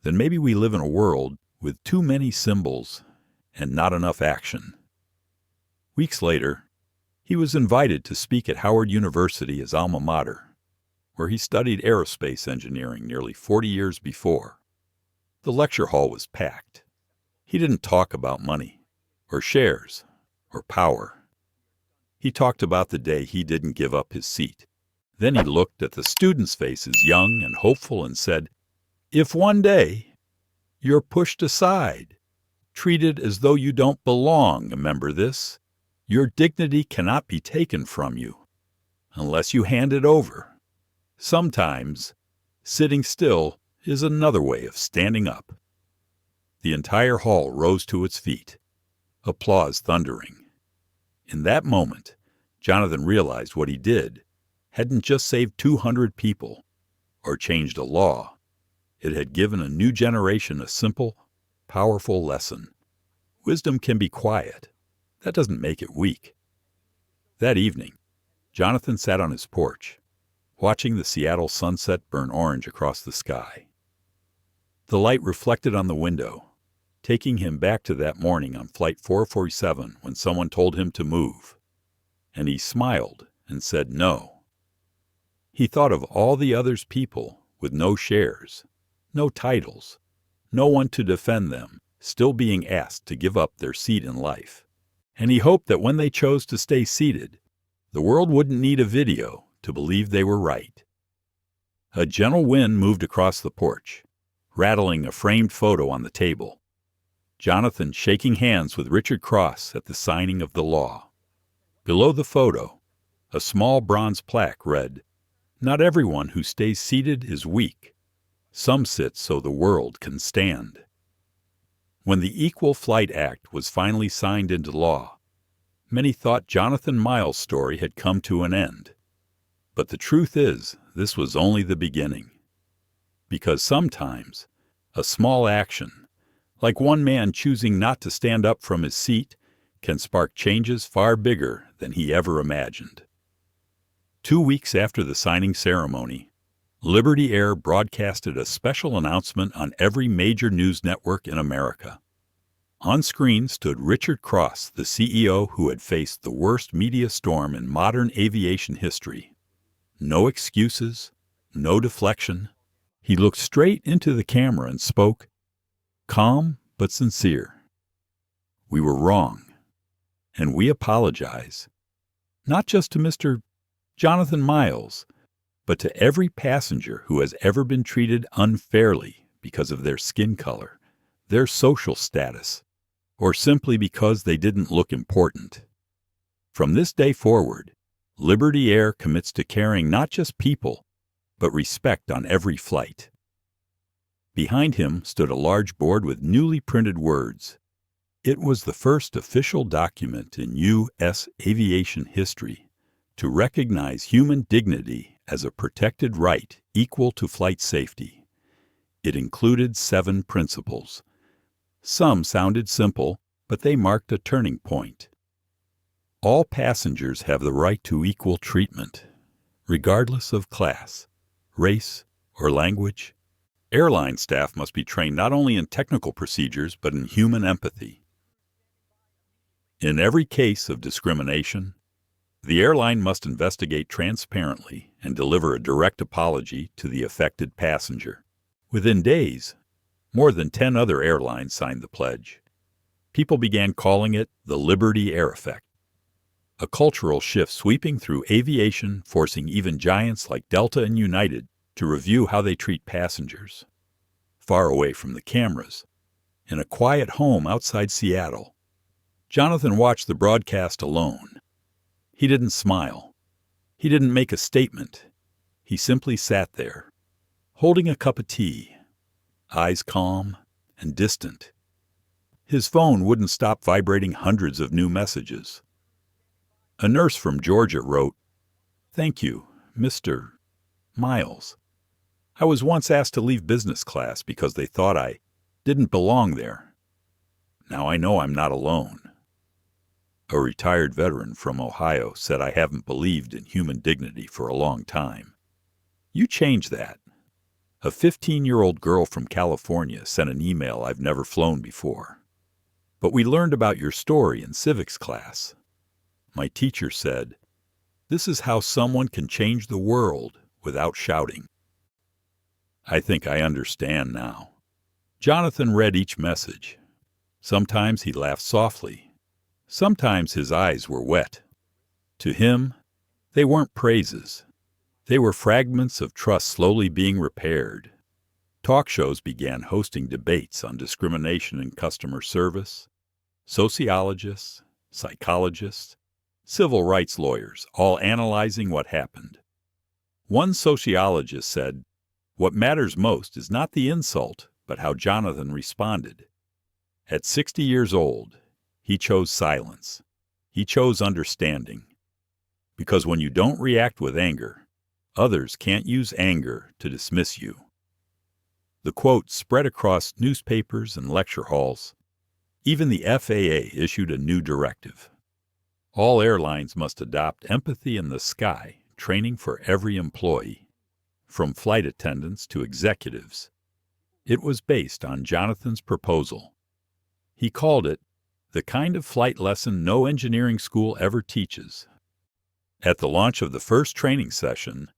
then maybe we live in a world with too many symbols and not enough action." Weeks later, he was invited to speak at Howard University, his alma mater, where he studied aerospace engineering nearly 40 years before. The lecture hall was packed. He didn't talk about money, or shares, or power. He talked about the day he didn't give up his seat. Then he looked at the students' faces, young and hopeful, and said, "If one day you're pushed aside, treated as though you don't belong, remember this: your dignity cannot be taken from you unless you hand it over. Sometimes sitting still is another way of standing up." The entire hall rose to its feet, applause thundering. In that moment, Jonathan realized what he did hadn't just saved 200 people or changed a law. It had given a new generation a simple, powerful lesson. Wisdom can be quiet. That doesn't make it weak. That evening, Jonathan sat on his porch, watching the Seattle sunset burn orange across the sky. The light reflected on the window, taking him back to that morning on Flight 447 when someone told him to move. And he smiled and said no. He thought of all the others people with no shares, no titles, no one to defend them, still being asked to give up their seat in life. And he hoped that when they chose to stay seated, the world wouldn't need a video to believe they were right. A gentle wind moved across the porch, rattling a framed photo on the table. Jonathan shaking hands with Richard Cross at the signing of the law. Below the photo, a small bronze plaque read, "Not everyone who stays seated is weak. Some sit so the world can stand." When the Equal Flight Act was finally signed into law, many thought Jonathan Miles' story had come to an end. But the truth is, this was only the beginning. Because sometimes, a small action, like one man choosing not to stand up from his seat, can spark changes far bigger than he ever imagined. 2 weeks after the signing ceremony, Liberty Air broadcasted a special announcement on every major news network in America. On screen stood Richard Cross, the CEO who had faced the worst media storm in modern aviation history. No excuses, no deflection. He looked straight into the camera and spoke, calm but sincere. "We were wrong, and we apologize, not just to Mr. Jonathan Miles, but to every passenger who has ever been treated unfairly because of their skin color, their social status, or simply because they didn't look important. From this day forward, Liberty Air commits to carrying not just people, but respect on every flight." Behind him stood a large board with newly printed words. It was the first official document in U.S. aviation history to recognize human dignity as a protected right equal to flight safety. It included 7 principles. Some sounded simple, but they marked a turning point. All passengers have the right to equal treatment, regardless of class, race, or language. Airline staff must be trained not only in technical procedures, but in human empathy. In every case of discrimination, the airline must investigate transparently and deliver a direct apology to the affected passenger. Within days, more than 10 other airlines signed the pledge. People began calling it the Liberty Air Effect, a cultural shift sweeping through aviation, forcing even giants like Delta and United to review how they treat passengers. Far away from the cameras, in a quiet home outside Seattle, Jonathan watched the broadcast alone. He didn't smile. He didn't make a statement. He simply sat there, holding a cup of tea, eyes calm and distant. His phone wouldn't stop vibrating hundreds of new messages. A nurse from Georgia wrote, "Thank you, Mr. Miles. I was once asked to leave business class because they thought I didn't belong there. Now I know I'm not alone." A retired veteran from Ohio said, "I haven't believed in human dignity for a long time." You change that. A 15-year-old girl from California sent an email, "I've never flown before. But we learned about your story in civics class. My teacher said, this is how someone can change the world without shouting." I think I understand now. Jonathan read each message. Sometimes he laughed softly. Sometimes his eyes were wet. To him, they weren't praises. They were fragments of trust slowly being repaired. Talk shows began hosting debates on discrimination in customer service. Sociologists, psychologists, civil rights lawyers, all analyzing what happened. One sociologist said, "What matters most is not the insult, but how Jonathan responded." At 60 years old, he chose silence. He chose understanding. Because when you don't react with anger, others can't use anger to dismiss you. The quote spread across newspapers and lecture halls. Even the FAA issued a new directive. All airlines must adopt empathy in the sky training for every employee, from flight attendants to executives. It was based on Jonathan's proposal. He called it the kind of flight lesson no engineering school ever teaches. At the launch of the first training session,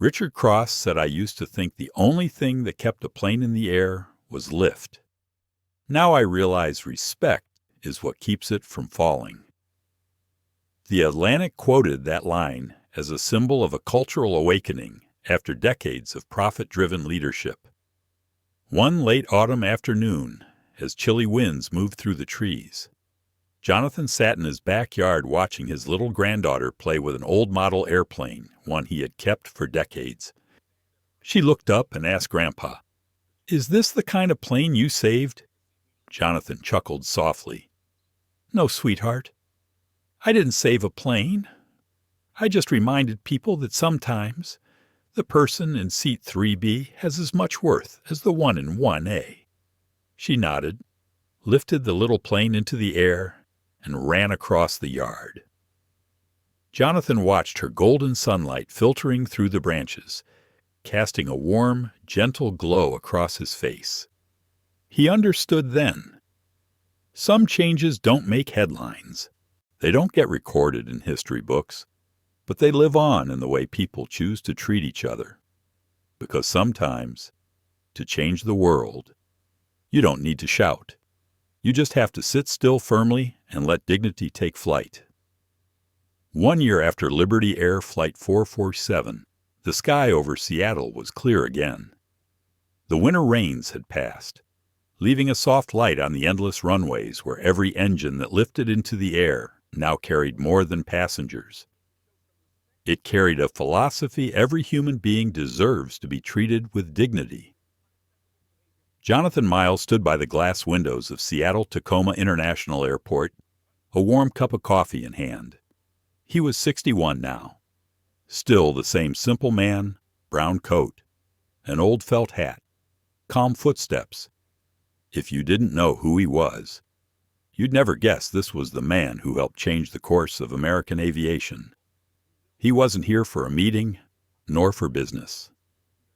Richard Cross said, "I used to think the only thing that kept a plane in the air was lift. Now I realize respect is what keeps it from falling." The Atlantic quoted that line as a symbol of a cultural awakening after decades of profit-driven leadership. One late autumn afternoon, as chilly winds moved through the trees, Jonathan sat in his backyard watching his little granddaughter play with an old model airplane, one he had kept for decades. She looked up and asked Grandpa, "Is this the kind of plane you saved?" Jonathan chuckled softly. "No, sweetheart. I didn't save a plane. I just reminded people that sometimes the person in seat 3B has as much worth as the one in 1A. She nodded, lifted the little plane into the air, and ran across the yard. Jonathan watched her golden sunlight filtering through the branches, casting a warm, gentle glow across his face. He understood then. Some changes don't make headlines. They don't get recorded in history books, but they live on in the way people choose to treat each other. Because sometimes, to change the world, you don't need to shout. You just have to sit still firmly and let dignity take flight. 1 year after Liberty Air Flight 447, the sky over Seattle was clear again. The winter rains had passed, leaving a soft light on the endless runways where every engine that lifted into the air now carried more than passengers. It carried a philosophy every human being deserves to be treated with dignity. Jonathan Miles stood by the glass windows of Seattle-Tacoma International Airport, a warm cup of coffee in hand. He was 61 now. Still the same simple man, brown coat, an old felt hat, calm footsteps. If you didn't know who he was, you'd never guess this was the man who helped change the course of American aviation. He wasn't here for a meeting, nor for business.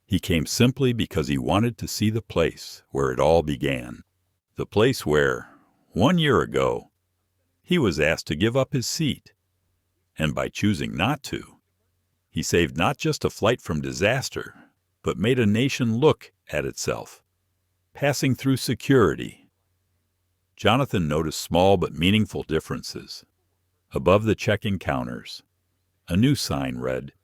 He came simply because he wanted to see the place where it all began. The place where, 1 year ago, he was asked to give up his seat. And by choosing not to, he saved not just a flight from disaster, but made a nation look at itself, passing through security. Jonathan noticed small but meaningful differences. Above the check-in counters, a new sign read,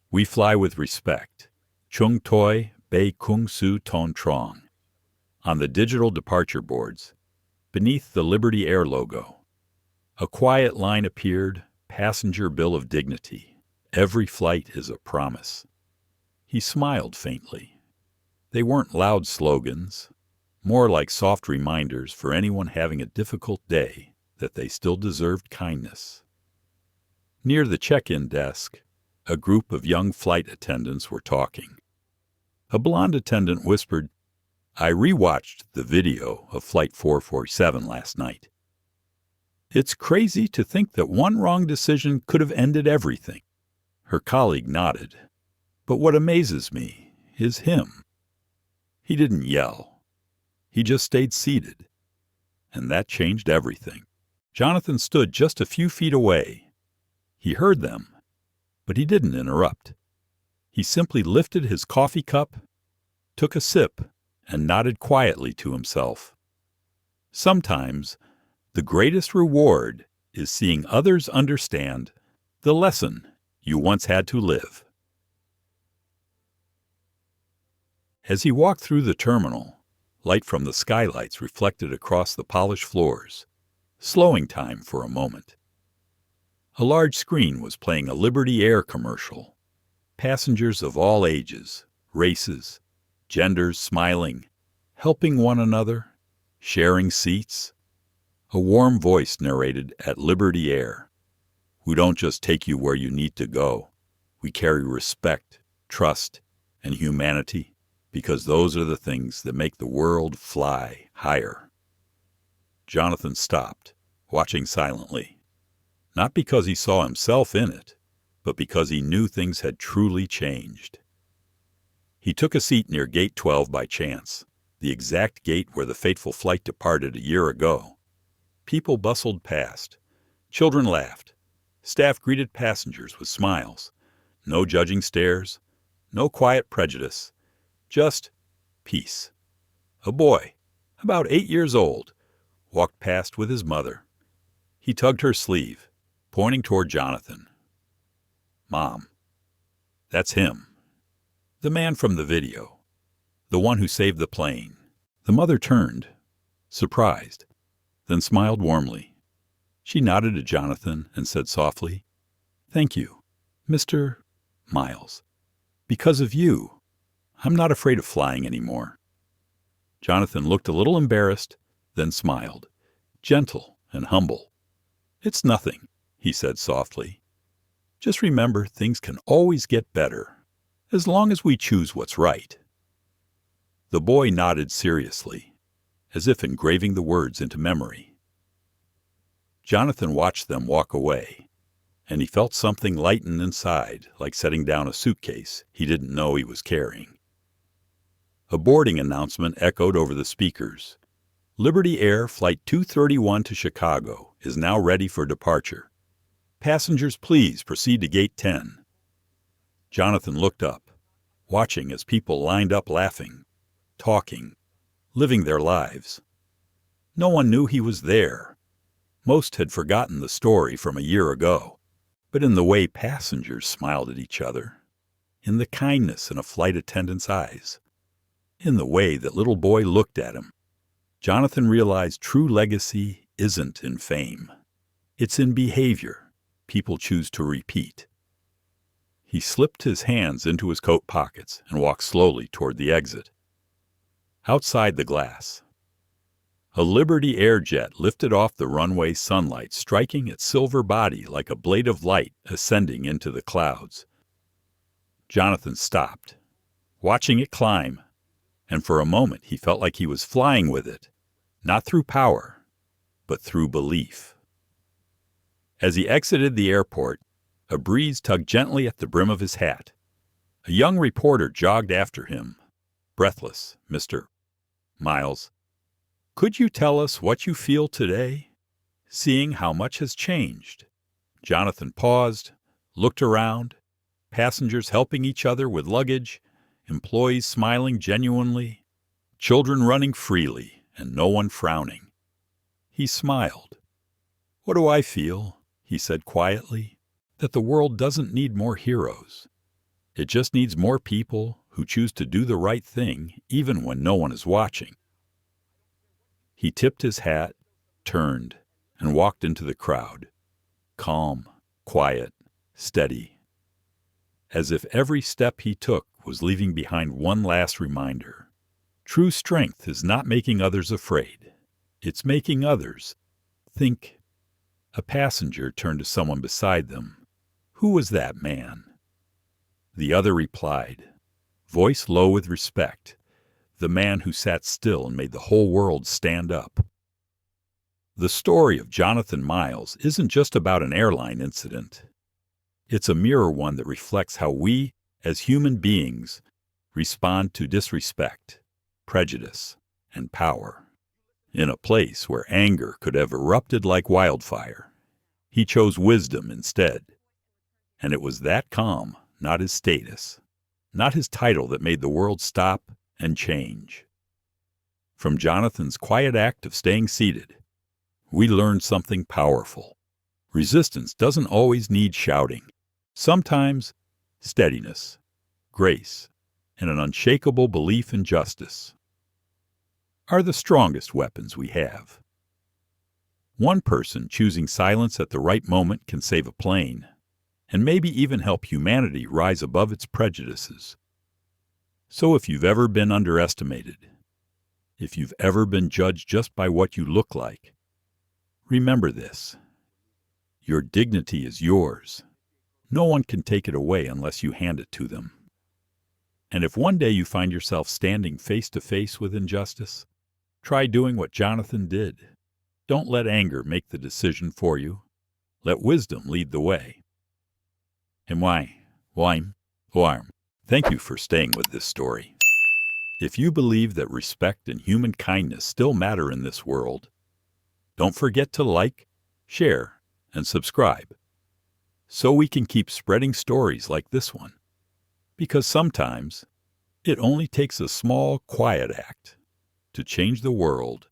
"We fly with respect. Chung Toi Bei Kung Su Ton Trong." On the digital departure boards, beneath the Liberty Air logo, A quiet line appeared, passenger bill of dignity. Every flight is a promise. He smiled faintly. They weren't loud slogans, more like soft reminders for anyone having a difficult day that they still deserved kindness. Near the check-in desk, a group of young flight attendants were talking. A blonde attendant whispered, "I rewatched the video of Flight 447 last night. It's crazy to think that one wrong decision could have ended everything." Her colleague nodded. "But what amazes me is him. He didn't yell. He just stayed seated. And that changed everything." Jonathan stood just a few feet away. He heard them, but he didn't interrupt. He simply lifted his coffee cup, took a sip, and nodded quietly to himself. Sometimes, the greatest reward is seeing others understand the lesson you once had to live. As he walked through the terminal, light from the skylights reflected across the polished floors, slowing time for a moment. A large screen was playing a Liberty Air commercial. Passengers of all ages, races, genders smiling, helping one another, sharing seats. A warm voice narrated at Liberty Air, "We don't just take you where you need to go. We carry respect, trust, and humanity, because those are the things that make the world fly higher." Jonathan stopped, watching silently, not because he saw himself in it, but because he knew things had truly changed. He took a seat near Gate 12 by chance, the exact gate where the fateful flight departed a year ago. People bustled past. Children laughed. Staff greeted passengers with smiles. No judging stares, no quiet prejudice, just peace. A boy, about 8 years old, walked past with his mother. He tugged her sleeve, pointing toward Jonathan. "Mom, that's him. The man from the video. The one who saved the plane." The mother turned, surprised, then smiled warmly. She nodded to Jonathan and said softly, "Thank you, Mr. Miles. Because of you, I'm not afraid of flying anymore." Jonathan looked a little embarrassed, then smiled, gentle and humble. "It's nothing," he said softly. "Just remember, things can always get better, as long as we choose what's right." The boy nodded seriously, as if engraving the words into memory. Jonathan watched them walk away, and he felt something lighten inside, like setting down a suitcase he didn't know he was carrying. A boarding announcement echoed over the speakers. "Liberty Air Flight 231 to Chicago is now ready for departure. Passengers, please proceed to Gate 10. Jonathan looked up, watching as people lined up laughing, talking, living their lives. No one knew he was there. Most had forgotten the story from a year ago, but in the way passengers smiled at each other, in the kindness in a flight attendant's eyes, in the way that little boy looked at him, Jonathan realized true legacy isn't in fame. It's in behavior people choose to repeat. He slipped his hands into his coat pockets and walked slowly toward the exit. Outside the glass, a Liberty Air jet lifted off the runway, sunlight striking its silver body like a blade of light ascending into the clouds. Jonathan stopped, watching it climb, and for a moment he felt like he was flying with it, not through power, but through belief. As he exited the airport, a breeze tugged gently at the brim of his hat. A young reporter jogged after him, breathless. "Mr. Miles, could you tell us what you feel today, seeing how much has changed?" Jonathan paused, looked around, passengers helping each other with luggage, employees smiling genuinely, children running freely, and no one frowning. He smiled. "What do I feel?" he said quietly. "That the world doesn't need more heroes. It just needs more people who choose to do the right thing even when no one is watching." He tipped his hat, turned, and walked into the crowd, calm, quiet, steady, as if every step he took was leaving behind one last reminder. True strength is not making others afraid. It's making others think. A passenger turned to someone beside them. "Who was that man?" The other replied, voice low with respect, "The man who sat still and made the whole world stand up." The story of Jonathan Miles isn't just about an airline incident. It's a mirror one that reflects how we, as human beings, respond to disrespect, prejudice, and power. In a place where anger could have erupted like wildfire, he chose wisdom instead. And it was that calm, not his status, not his title, that made the world stop and change. From Jonathan's quiet act of staying seated, we learned something powerful. Resistance doesn't always need shouting. Sometimes steadiness, grace, and an unshakable belief in justice are the strongest weapons we have. One person choosing silence at the right moment can save a plane, and maybe even help humanity rise above its prejudices. So if you've ever been underestimated, if you've ever been judged just by what you look like, remember this: your dignity is yours. No one can take it away unless you hand it to them. And if one day you find yourself standing face to face with injustice, try doing what Jonathan did. Don't let anger make the decision for you. Let wisdom lead the way. And thank you for staying with this story. If you believe that respect and human kindness still matter in this world, don't forget to like, share, and subscribe, so we can keep spreading stories like this one. Because sometimes it only takes a small, quiet act to change the world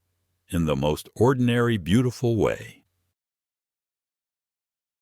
in the most ordinary, beautiful way.